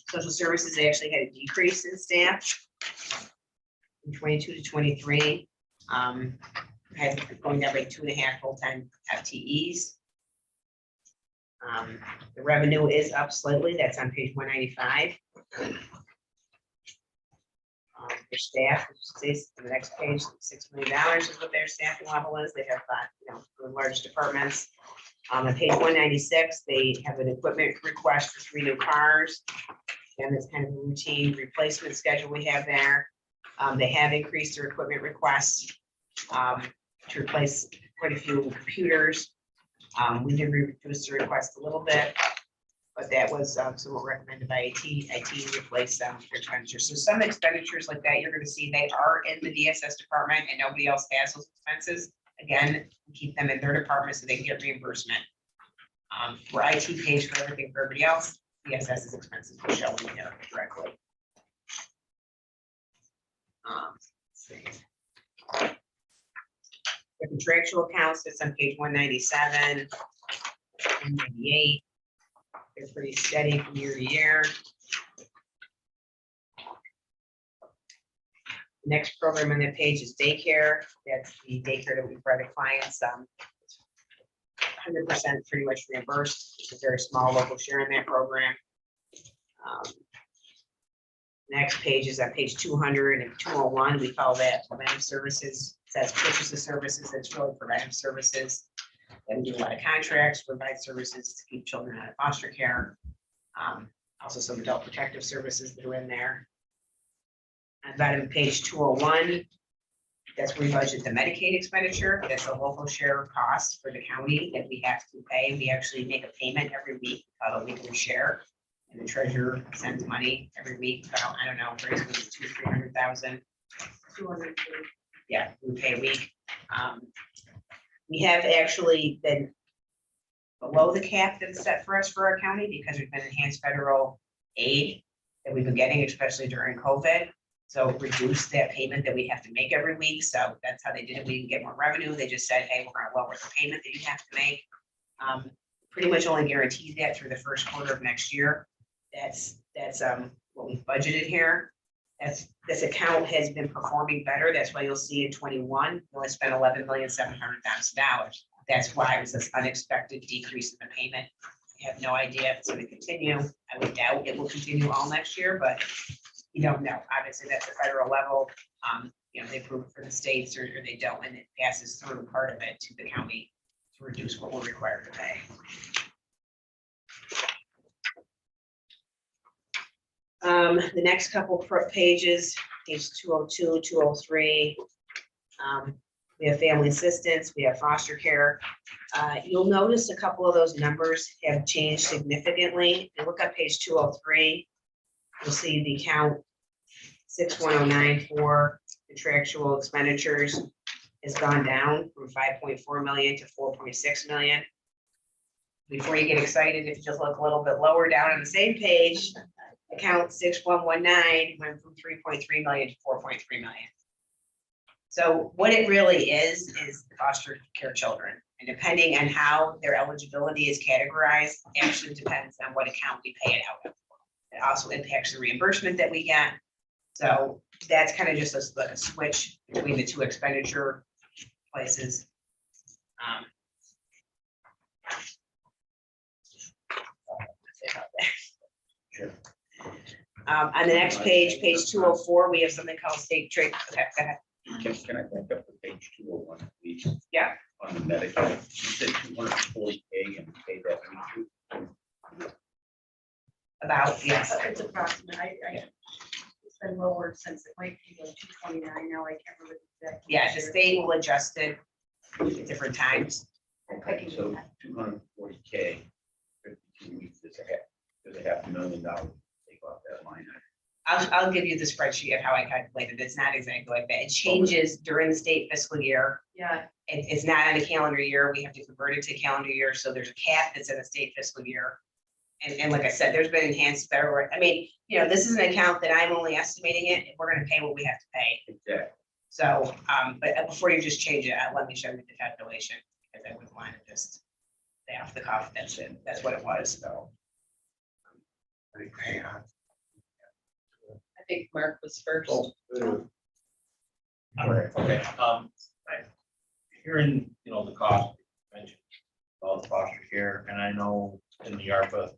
Speaker 12: Social services, they actually had a decrease in staff from 22 to 23. Had going down by 2.5 full-time FTEs. The revenue is up slightly. That's on page 195. Their staff, which is the next page, $6 million is what their staffing level is. They have, large departments. On page 196, they have an equipment request for 3 new cars. And it's kind of a routine replacement schedule we have there. They have increased their equipment requests to replace quite a few computers. We did reduce the request a little bit, but that was somewhat recommended by IT to replace their expenditures. So some expenditures like that, you're going to see they are in the DSS department and nobody else has those expenses. Again, we keep them in their department so they can get reimbursement. Where IT pays for everything for everybody else, DSS's expenses will show in there directly. Let's see. The contractual accounts, that's on page 197, 198. They're pretty steady from year to year. Next program on that page is daycare. That's the daycare that we provide the clients. 100% pretty much reimbursed. It's a very small local share in that program. Next page is on page 200 and 201. We call that preventive services. It says purchase of services. That's really preventive services. And we do a lot of contracts, provide services to keep children out of foster care. Also some adult protective services that are in there. And that on page 201, That's where we budget the Medicaid expenditure. That's a local share of costs for the county that we have to pay. We actually make a payment every week, a weekly share. And the treasurer sends money every week, about, I don't know, basically 200,000-300,000.
Speaker 2: 200.
Speaker 12: Yeah, we pay a week. We have actually been below the cap that's set for us for our county because we've been enhanced federal aid that we've been getting, especially during COVID. So reduce that payment that we have to make every week. So that's how they did it. We didn't get more revenue. They just said, hey, we're gonna lower the payment that you have to make. Pretty much only guaranteed that through the first quarter of next year. That's what we've budgeted here. This account has been performing better. That's why you'll see in 21, we only spent $11,700,000. That's why it was this unexpected decrease in the payment. I have no idea if it's going to continue. I would doubt it will continue all next year, but you don't know. Obviously, that's the federal level. They approve it for the states or they don't, and it passes through part of it to the county to reduce what we're required to pay. The next couple pages, page 202, 203. We have family assistance, we have foster care. You'll notice a couple of those numbers have changed significantly. If you look at page 203, you'll see the account 6109 for contractual expenditures has gone down from 5.4 million to 4.6 million. Before you get excited, if you just look a little bit lower down on the same page, account 6119 went from 3.3 million to 4.3 million. So what it really is the foster care children. And depending on how their eligibility is categorized, actually depends on what account we pay it out of. It also impacts the reimbursement that we get. So that's kind of just like a switch between the two expenditure places.
Speaker 16: Sure.
Speaker 12: On the next page, page 204, we have something called state trade. Okay, go ahead.
Speaker 16: Can I back up to page 201, please?
Speaker 12: Yeah.
Speaker 16: On the medical, you said 240K and pay that week.
Speaker 12: About, yes.
Speaker 2: It's approximate. It's been lowered since it might be like 229 now. I can't remember exactly.
Speaker 12: Yeah, the state will adjust it at different times.
Speaker 16: Okay, so 240K, 52 weeks, there's $500,000 take off that line.
Speaker 12: I'll give you the spreadsheet of how I calculated. It's not exactly like that. It changes during the state fiscal year.
Speaker 2: Yeah,
Speaker 12: It's not on a calendar year. We have to convert it to calendar year. So there's a cap that's in the state fiscal year. And like I said, there's been enhanced federal. I mean, this is an account that I'm only estimating it. We're going to pay what we have to pay.
Speaker 16: Exactly.
Speaker 12: So, but before you just change it, let me show you the calculation because I wouldn't want to just say off the cuff. That's it. That's what it was. So.
Speaker 4: I think Mark was first.
Speaker 16: Okay,
Speaker 17: hearing, the cost mentioned about foster care, and I know in the ARPA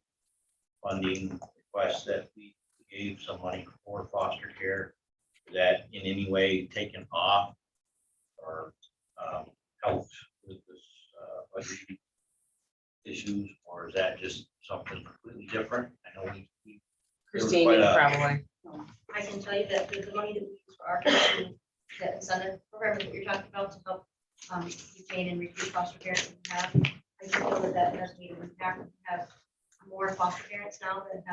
Speaker 17: funding request that we gave some money for foster care, is that in any way taken off or helped with this budget issues, or is that just something completely different? I know we
Speaker 12: Christine, you probably.
Speaker 5: I can tell you that the money that we use for our community, that incentive program is what you're talking about to help retain and recruit foster parents that we have. I do feel that has made an impact. We have more foster parents now that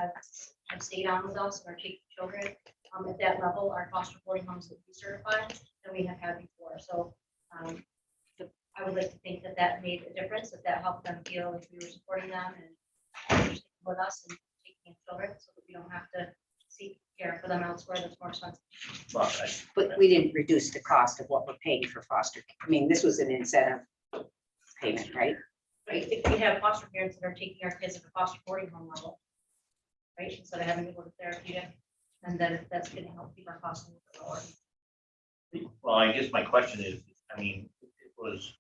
Speaker 5: have stayed on with us and are taking children at that level. Our foster boarding homes that we certified than we have had before. So I would like to think that made a difference, that helped them feel like we were supporting them and with us and taking children so that we don't have to seek care for them elsewhere that's more expensive.
Speaker 17: well,
Speaker 1: But we didn't reduce the cost of what we're paying for foster. I mean, this was an incentive payment, right?
Speaker 5: Right, if we have foster parents that are taking our kids at the foster boarding home level, right, instead of having to go to therapeutic, and then that's gonna help keep our costs a little bit lower.
Speaker 17: well, I guess my question is, I mean, it was,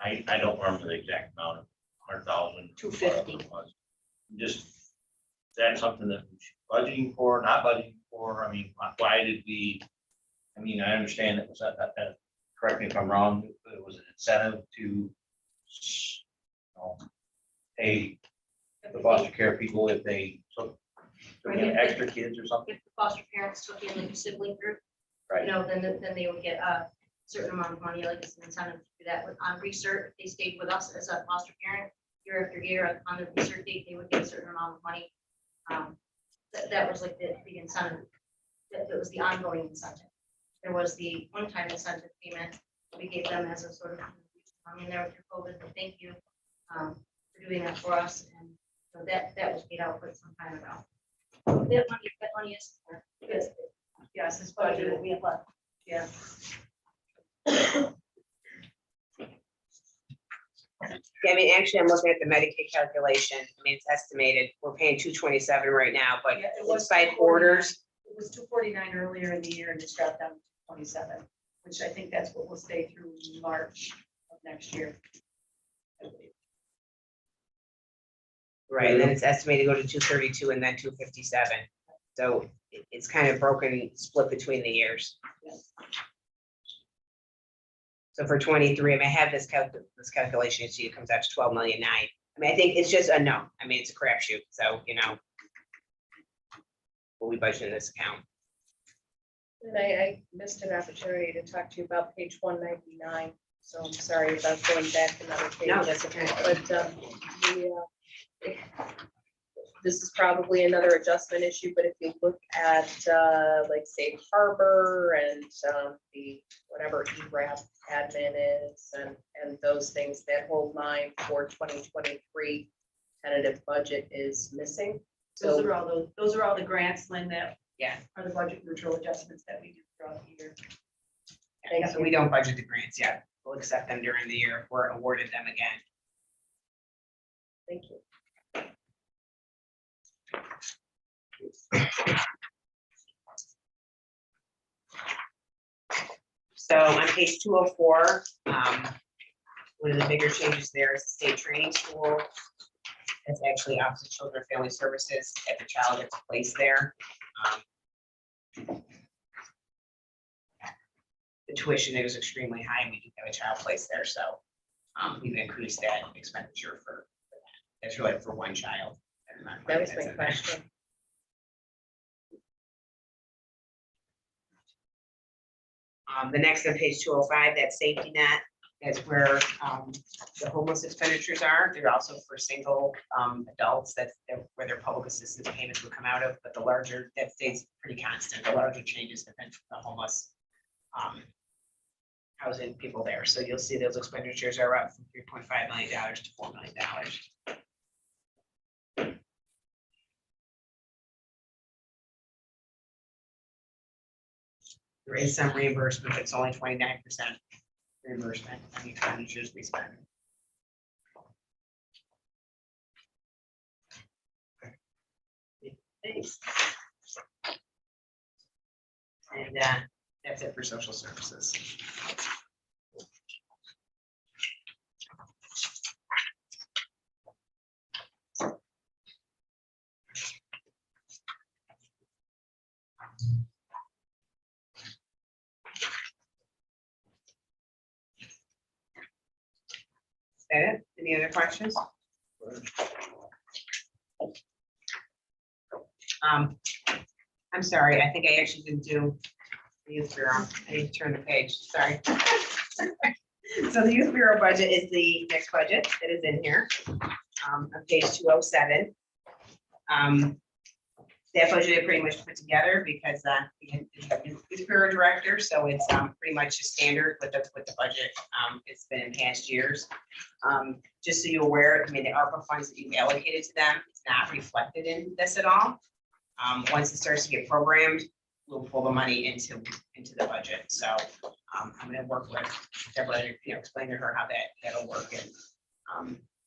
Speaker 17: I don't remember the exact amount of 100,000.
Speaker 1: 250.
Speaker 17: Just, is that something that we should be budgeting for, not budgeting for? I mean, why did we, I understand it was that, correct me if I'm wrong, it was an incentive to pay the foster care people if they took extra kids or something.
Speaker 5: If the foster parents took in like a sibling group,
Speaker 17: Right.
Speaker 5: then they would get certain amount of money, like it's an incentive to do that with on research. If they stayed with us as a foster parent year after year on the research date, they would get a certain amount of money. That was like the incentive. That was the ongoing incentive. There was the one-time incentive payment we gave them as a sort of, I mean, there through COVID, but thank you for doing that for us. And so that was paid out quite some time ago. So that money is because yes, it's budget that we have left. Yeah.
Speaker 12: Yeah, I mean, actually, I'm looking at the Medicaid calculation. I mean, it's estimated, we're paying 227 right now, but
Speaker 2: Yeah, it was
Speaker 12: inside
Speaker 2: 249.
Speaker 12: orders,
Speaker 2: It was 249 earlier in the year and it's dropped down to 27, which I think that's what will stay through March of next year. I believe.
Speaker 12: right, and then it's estimated to go to 232 and then 257. So it's kind of broken, split between the years. So for 23, I mean, I have this calculation sheet, it comes out to 12,000,009. I mean, I think it's just a no. I mean, it's a crapshoot, so, you know. What we budget in this account.
Speaker 4: And I missed an opportunity to talk to you about page 199, so I'm sorry about going back another page.
Speaker 12: No, that's okay.
Speaker 4: But this is probably another adjustment issue, but if you look at like Safe Harbor and the whatever ERAP admin is and those things, that whole line for 2023 tentative budget is missing.
Speaker 2: Those
Speaker 4: So
Speaker 2: are all the grants, Lynn, that
Speaker 12: Yeah.
Speaker 2: are the budget neutral adjustments that we do throughout the year.
Speaker 12: So we don't budget the grants yet. We'll accept them during the year if we're awarded them again.
Speaker 4: thank you.
Speaker 12: So on page 204, one of the bigger changes there is the state training school. It's actually Office of Children and Family Services if the child gets placed there. The tuition is extremely high. We do have a child placed there, so we've increased that expenditure for that. That's really for one child.
Speaker 4: That was my question.
Speaker 12: The next on page 205, that safety net, is where the homeless expenditures are. They're also for single adults, that's where their public assistance payments would come out of, but the larger, that stays pretty constant. The larger changes depend on the homeless housing people there. So you'll see those expenditures are up from $3.5 million to $4 million. There is some reimbursement, but it's only 29% reimbursement on the expenditures we spend. Thanks. And that's it for social services. Is that it? Any other questions? I'm sorry, I think I actually didn't do the youth bureau. I need to turn the page, sorry. So the youth bureau budget is the next budget that is in here, on page 207. That budget is pretty much put together because we have new youth bureau director, so it's pretty much a standard with the budget. It's been in past years. Just so you're aware, I mean, the ARPA funds that you've allocated to them, it's not reflected in this at all. Once it starts to get programmed, we'll pull the money into the budget. So I'm going to work with Deborah, explain to her how that'll work. And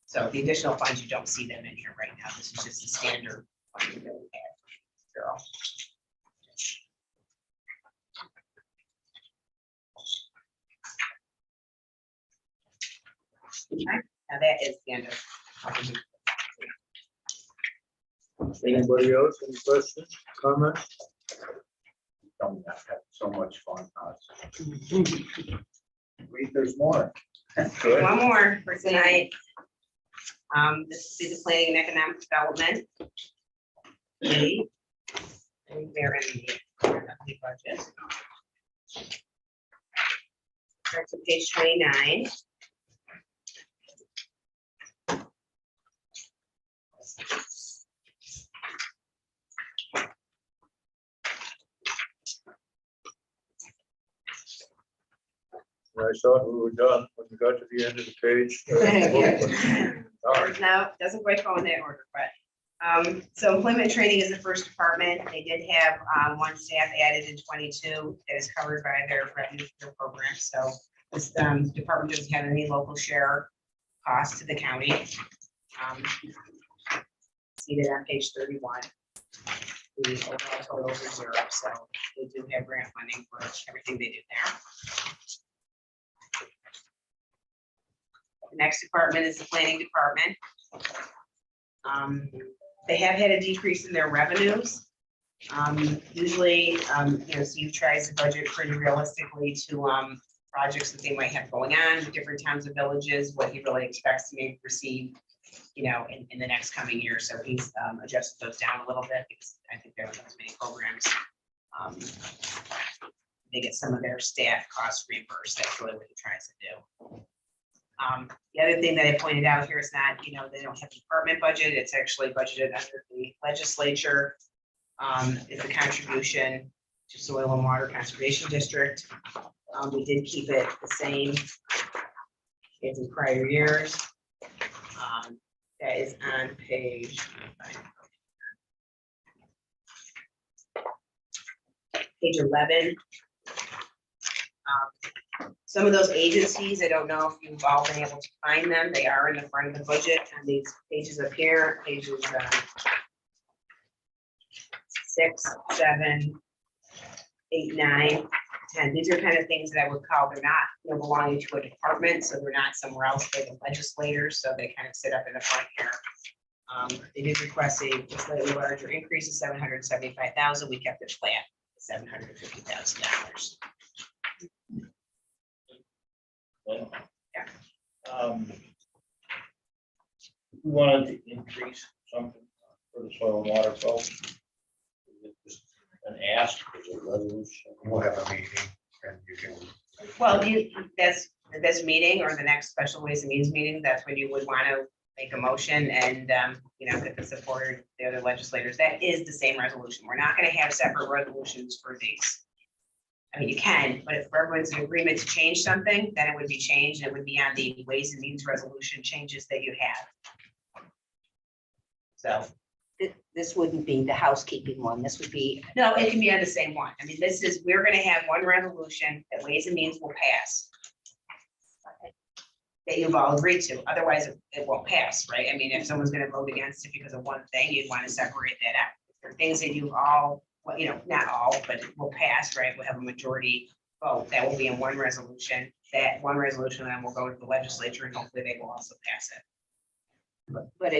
Speaker 12: so the additional funds, you don't see them in here right now. This is just the standard funding that we have. Girl. Okay, now that is the end of.
Speaker 11: Anybody else, any questions, comments?
Speaker 16: Don't have so much fun. Wait, there's more. Good.
Speaker 12: One more for tonight. This is the Planning and Economic Development Committee. And they're in the budget. Back to page 29.
Speaker 11: And I thought we were done when we got to the end of the page. All right.
Speaker 12: No, doesn't quite fall in that order, but, so employment training is the first department. They did have, one staff added in 22 that is covered by their revenue share program. So this, department doesn't have any local share cost to the county. See that on page 31. The overall total is 0, so they do have grant funding for everything they do there. The next department is the planning department. They have had a decrease in their revenues. Usually, Steve tries to budget pretty realistically to projects that they might have going on with different towns and villages, what he really expects to maybe receive, in the next coming year. So he's adjusted those down a little bit because I think there are as many programs. They get some of their staff costs reimbursed. That's really what he tries to do. The other thing that I pointed out here is that, they don't have a department budget. It's actually budgeted under the legislature. It's a contribution to Soil and Water Conservation District. We did keep it the same as in prior years. That is on page 11. Some of those agencies, I don't know if you've all been able to find them. They are in the front of the budget on these pages up here, pages 6, 7, 8, 9, 10. These are kind of things that I would call, they're not belonging to a department, so they're not somewhere else. They're the legislators, so they kind of sit up in the front here. They did request a slightly larger increase of 775,000. We kept it flat, $750,000.
Speaker 17: We wanted to increase something for the soil and water folks. Is it just an ask, is it a resolution?
Speaker 13: We'll have a meeting and you can.
Speaker 12: Well, that's this meeting or the next special Ways and Means meeting, that's when you would want to make a motion and, get the support of the other legislators. That is the same resolution. We're not going to have separate resolutions for these. I mean, you can, but if everyone's in agreement to change something, then it would be changed. It would be on the Ways and Means resolution changes that you have. So.
Speaker 1: This wouldn't be the housekeeping one. This would be,
Speaker 12: No, it can be on the same one. I mean, we're gonna have one resolution that Ways and Means will pass. That you've all agreed to, otherwise it won't pass, right? I mean, if someone's gonna vote against it because of one thing, you'd want to separate that out. If there are things that you've all, well, not all, but it will pass, right? We'll have a majority vote. That will be in one resolution. That one resolution then will go to the legislature and hopefully they will also pass it.
Speaker 1: but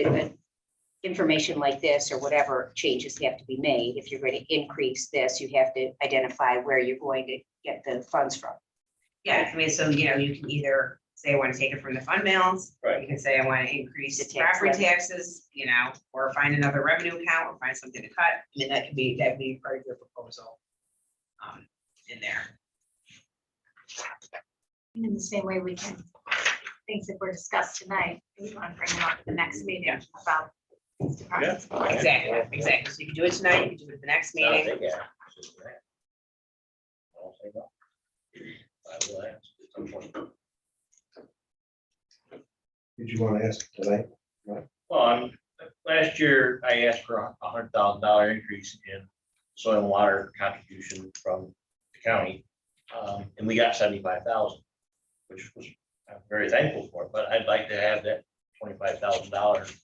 Speaker 1: information like this or whatever changes have to be made. If you're going to increase this, you have to identify where you're going to get the funds from.
Speaker 12: Yeah, I mean, so, you can either say, I want to take it from the fund balance.
Speaker 17: Right.
Speaker 12: You can say, I want to increase
Speaker 1: The tax
Speaker 12: property
Speaker 1: levy.
Speaker 12: taxes, or find another revenue account or find something to cut. I mean, that'd be part of your proposal. In there.
Speaker 14: In the same way we can, things that were discussed tonight, we want to bring them up at the next meeting about these departments.
Speaker 12: Exactly. So you can do it tonight, you can do it at the next
Speaker 17: No,
Speaker 12: meeting.
Speaker 17: they get it. It's just that. I'll say no. I will ask at some point.
Speaker 3: Did you want to ask tonight?
Speaker 17: Well, last year I asked for $100,000 increase in soil and water contribution from the county. And we got 75,000, which was, I'm very thankful for, but I'd like to have that $25,000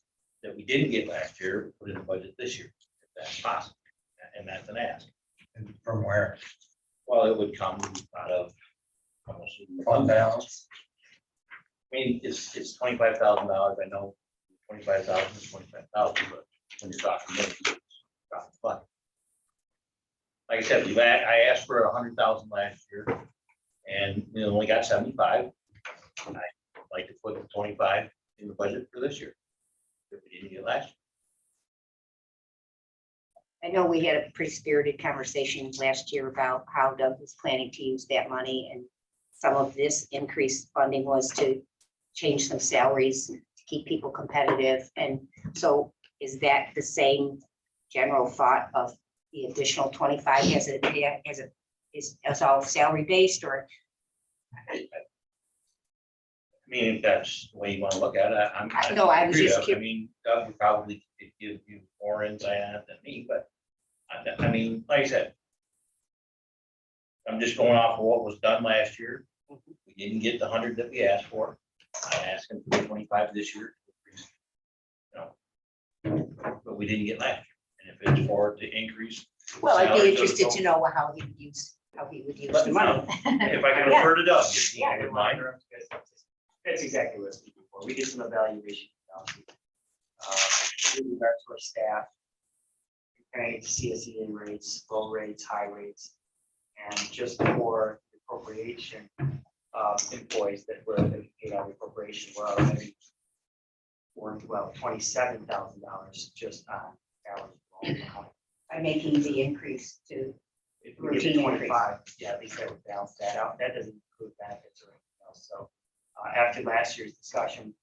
Speaker 17: that we didn't get last year, put in the budget this year, if that's possible. And that's an ask.
Speaker 13: And from where?
Speaker 17: Well, it would come out of.
Speaker 13: Fund balance.
Speaker 17: I mean, it's $25,000. I know 25,000 is 25,000, but when you're talking millions, it's not fun. Like I said, I asked for 100,000 last year and we only got 75. I'd like to put 25 in the budget for this year. If we didn't get last year.
Speaker 1: I know we had a pretty spirited conversation last year about how Doug was planning to use that money, and some of this increased funding was to change some salaries, to keep people competitive. And so is that the same general thought of the additional 25 is all salary based, or?
Speaker 17: I mean, if that's the way you want to look at it,
Speaker 1: No, I was
Speaker 17: agree
Speaker 1: just
Speaker 17: with it. I mean, Doug would probably could give you more insight on it than me, but I mean, like I said, I'm just going off of what was done last year. We didn't get the 100 that we asked for. I'm asking for 25 this year. But we didn't get last year. And if it's for the increase.
Speaker 1: Well, I'd be
Speaker 17: salaries of the
Speaker 1: interested to
Speaker 17: folks-
Speaker 1: know how he would use
Speaker 17: Let
Speaker 1: the
Speaker 17: me
Speaker 1: money.
Speaker 17: know. If I can
Speaker 1: Yeah.
Speaker 17: refer to Doug, if you
Speaker 1: Yeah.
Speaker 17: wouldn't mind.
Speaker 18: That's exactly what I was looking for. We did some evaluation. With regards to our staff, comparing to CSEA rates, low rates, high rates, and just for the appropriation employees that paid out of appropriation, we're already $27,000 just on salary.
Speaker 1: By making the increase to
Speaker 18: If we get
Speaker 1: routine increase.
Speaker 18: 25, yeah, at least that would balance that out. That doesn't include benefits or anything else. So after last year's discussion,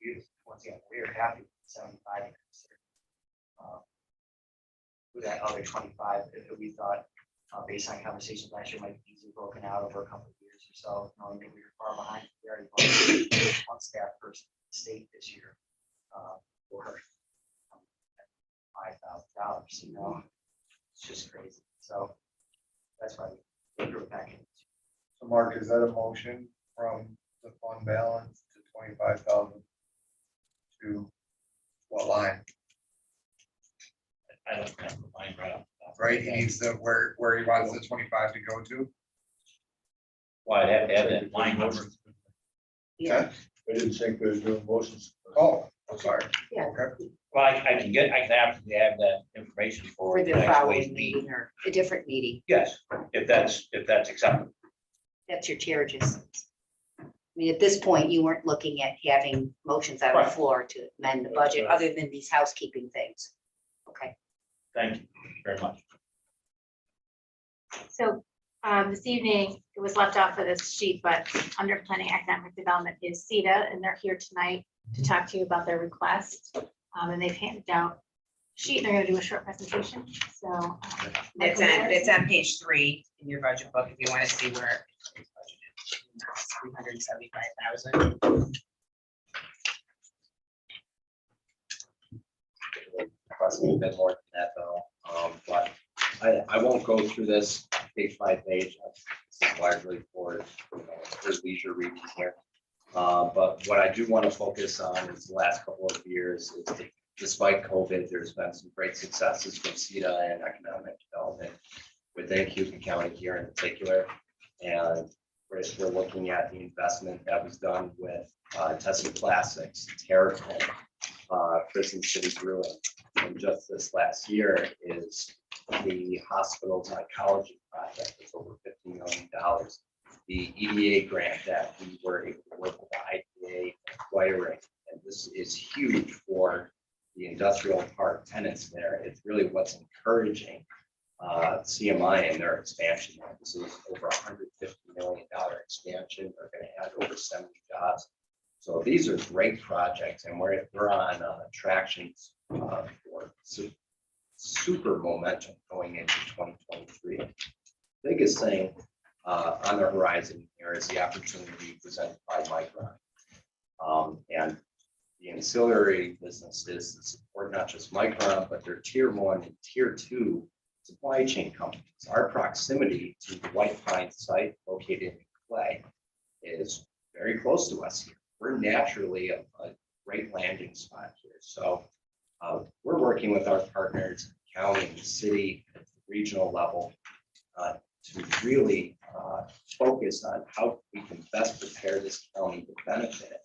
Speaker 18: once again, we were happy with 75. With that other 25, if we thought, based on conversations last year, might be easily broken out over a couple of years or so, knowing that we were far behind. We already lost one staff person in the state this year for $5,000, it's just crazy. So that's why we threw it back in.
Speaker 13: So Mark, is that a motion from the fund balance to 25,000 to what line?
Speaker 17: I don't have the line right up.
Speaker 13: Right, he needs the, where he wants the 25 to go to?
Speaker 17: Well, I'd have to have that line number.
Speaker 1: Yeah.
Speaker 11: I didn't think we were doing motions.
Speaker 13: Oh, I'm sorry.
Speaker 1: Yeah.
Speaker 13: Okay.
Speaker 17: Well, I can absolutely have that information for
Speaker 1: For the
Speaker 17: next
Speaker 1: following
Speaker 17: week's meeting.
Speaker 1: meeting or a different meeting.
Speaker 17: Yes, if that's acceptable.
Speaker 1: That's your chair just. I mean, at this point, you weren't looking at having motions on the
Speaker 17: Right.
Speaker 1: floor to amend the budget,
Speaker 17: Right.
Speaker 1: other than these housekeeping things. Okay.
Speaker 17: Thank you very much.
Speaker 14: So this evening, it was left off of this sheet, but under planning economic development is CETA, and they're here tonight to talk to you about their request. And they've handed out a sheet, and they're gonna do a short presentation, so.
Speaker 12: It's on page 3 in your budget book, if you want to see where it's budgeted. $375,000.
Speaker 7: Possibly a bit more than that though, but I won't go through this page by page. This is largely for leisure reading here. But what I do want to focus on is the last couple of years is that despite COVID, there's been some great successes from CETA and economic development within Cayuga County here in particular. And we're looking at the investment that was done with Tessie Plastics, Terrapin, Prison City Brewing. And just this last year is the hospital's oncology project. It's over $50 million. The EDA grant that we were able to work with the IDA acquiring, and this is huge for the industrial park tenants there. It's really what's encouraging CMI and their expansion. This is over $150 million expansion. They're going to add over 70 jobs. So these are great projects, and we're on tractions for super momentum going into 2023. Biggest thing on the horizon here is the opportunity presented by Micron. And the ancillary businesses that support not just Micron, but their tier 1 and tier 2 supply chain companies. Our proximity to the White Pine site located in Clay is very close to us here. We're naturally a great landing spot here. So we're working with our partners, county, the city, at the regional level, to really focus on how we can best prepare this county to benefit it.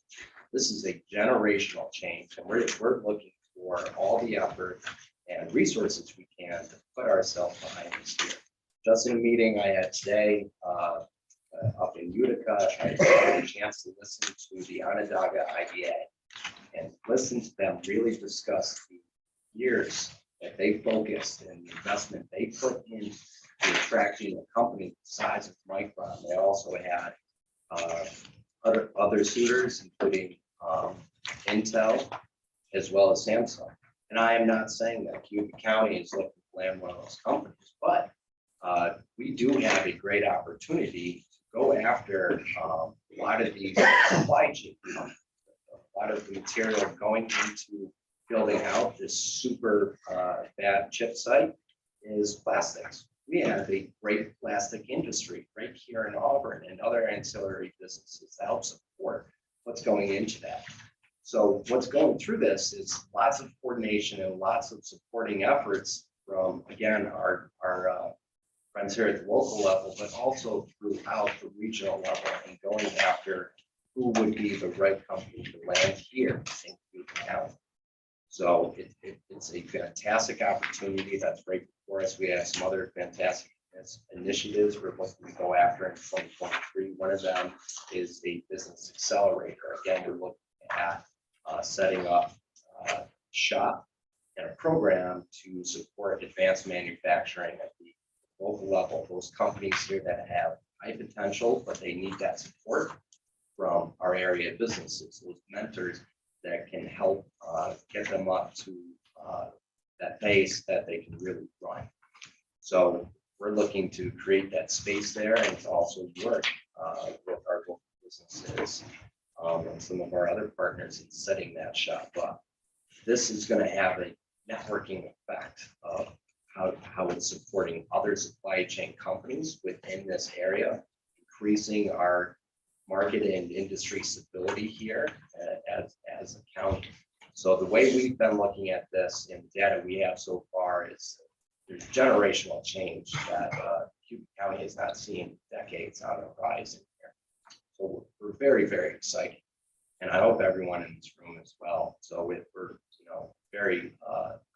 Speaker 7: This is a generational change, and we're looking for all the effort and resources we can to put ourselves behind this here. Just in a meeting I had today up in Utica, I had a chance to listen to the Onondaga IDA and listen to them really discuss the years that they focused and the investment they put in to attracting a company the size of Micron. They also had
Speaker 16: other suitors, including Intel, as well as Samsung. And I am not saying that Cayuga County is looking to land one of those companies, but we do have a great opportunity to go after a lot of these supply chain companies. A lot of the material going into building out this super bad chip site is plastics. We have a great plastic industry right here in Auburn and other ancillary businesses that help support what's going into that. So what's going through this is lots of coordination and lots of supporting efforts from, again, our friends here at the local level, but also throughout the regional level and going after who would be the right company to land here in Cayuga County. So it's a fantastic opportunity that's right before us. We have some other fantastic initiatives we're looking to go after in 2023. One of them is a business accelerator. Again, we're looking at setting up a shop and a program to support advanced manufacturing at the local level. Those companies here that have high potential, but they need that support from our area businesses, those mentors that can help get them up to that base that they can really run. So we're looking to create that space there and to also work with our local businesses and some of our other partners in setting that shop up. This is going to have a networking effect of how it's supporting other supply chain companies within this area, increasing our market and industry stability here as a county. So the way we've been looking at this and data we have so far is there's generational change that Cayuga County has not seen in decades on the horizon here. So we're very, very excited. And I hope everyone in this room as well. So we're very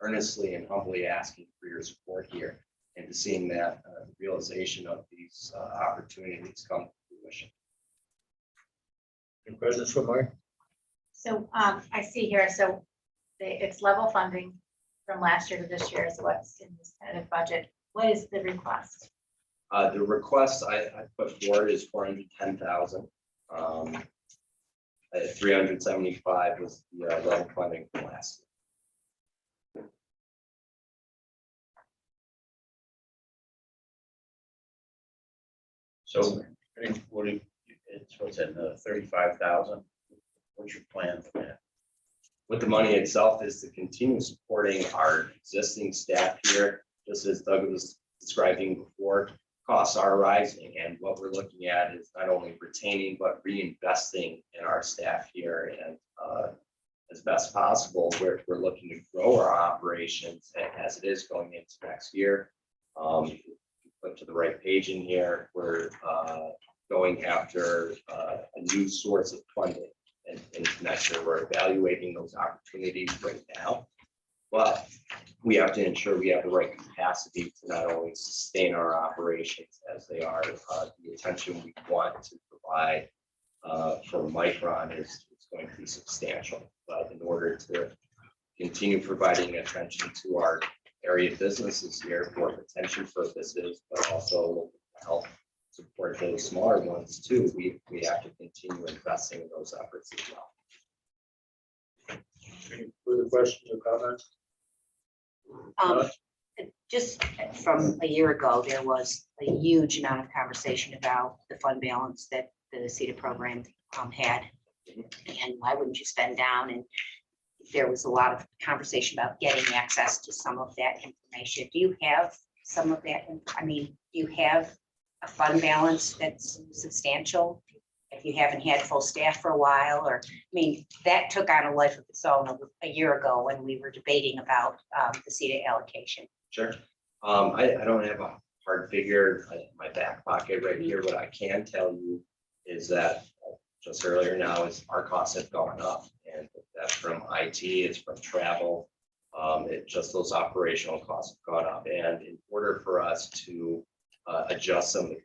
Speaker 16: earnestly and humbly asking for your support here and to seeing that realization of these opportunities come to fruition.
Speaker 11: Any questions for Mike?
Speaker 14: So I see here, so it's level funding from last year to this year, so what's in this kind of budget? What is the request?
Speaker 16: The request I put forward is 410,000. 375 was the level funding from last year.
Speaker 17: So what's in the 35,000? What's your plan for that?
Speaker 16: With the money itself is to continue supporting our existing staff here, just as Doug was describing before. Costs are rising, and what we're looking at is not only retaining but reinvesting in our staff here. And as best possible, we're looking to grow our operations as it is going into next year. Put to the right page in here, we're going after a new source of funding in connection. We're evaluating those opportunities right now, but we have to ensure we have the right capacity to not only sustain our operations as they are. The attention we want to provide from Micron is going to be substantial. But in order to continue providing attention to our area businesses here for retention purposes, but also to help support those smaller ones too, we have to continue investing in those efforts as well.
Speaker 11: Any further questions or comments?
Speaker 1: Just from a year ago, there was a huge amount of conversation about the fund balance that the CETA program had. And why wouldn't you spend down? And there was a lot of conversation about getting access to some of that information. Do you have some of that? I mean, do you have a fund balance that's substantial if you haven't had full staff for a while? Or, I mean, that took on a life of its own a year ago when we were debating about the CETA allocation.
Speaker 16: Sure. I don't have a hard figure in my back pocket right here. What I can tell you is that just earlier now is our costs have gone up, and that's from IT, it's from travel. Just those operational costs have gone up. And in order for us to adjust some of the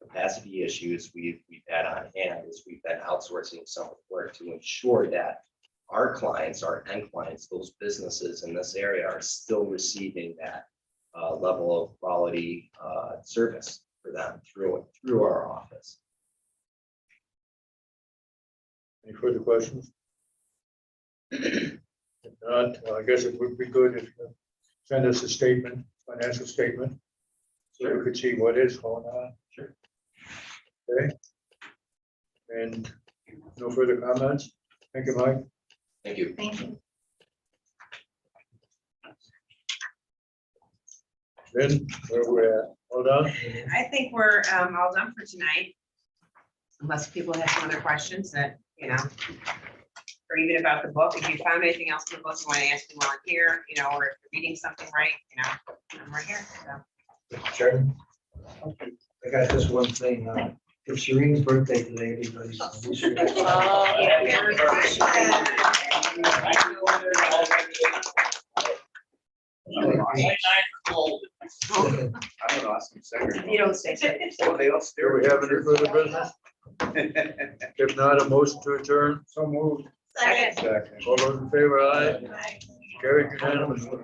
Speaker 16: capacity issues we've had on hand, is we've been outsourcing some of the work to ensure that our clients, our end clients, those businesses in this area are still receiving that level of quality service for them through our office.
Speaker 11: Any further questions? If not, I guess it would be good if you send us a statement, financial statement, so we could see what is going on. Sure. Okay. And no further comments? Thank you, Mike.
Speaker 7: Thank you.
Speaker 14: Thank you.
Speaker 11: Lynn, where we're at, hold on.
Speaker 12: I think we're all done for tonight. Unless people have some other questions that, or even about the book, if you found anything else in the book you want to ask me while I'm here, or if you're reading something right, I'm right here, so.
Speaker 11: Chairman?
Speaker 18: I got this one thing, it's Shireen's birthday today, everybody.
Speaker 12: Oh, yeah, very
Speaker 13: I don't know, I'm second.
Speaker 12: You don't say so.
Speaker 13: Somebody else
Speaker 11: Do we have any further business? If not, a motion to adjourn?
Speaker 13: So moved.
Speaker 14: Second.
Speaker 13: Second.
Speaker 11: All those in favor, aye? Carried unanimously.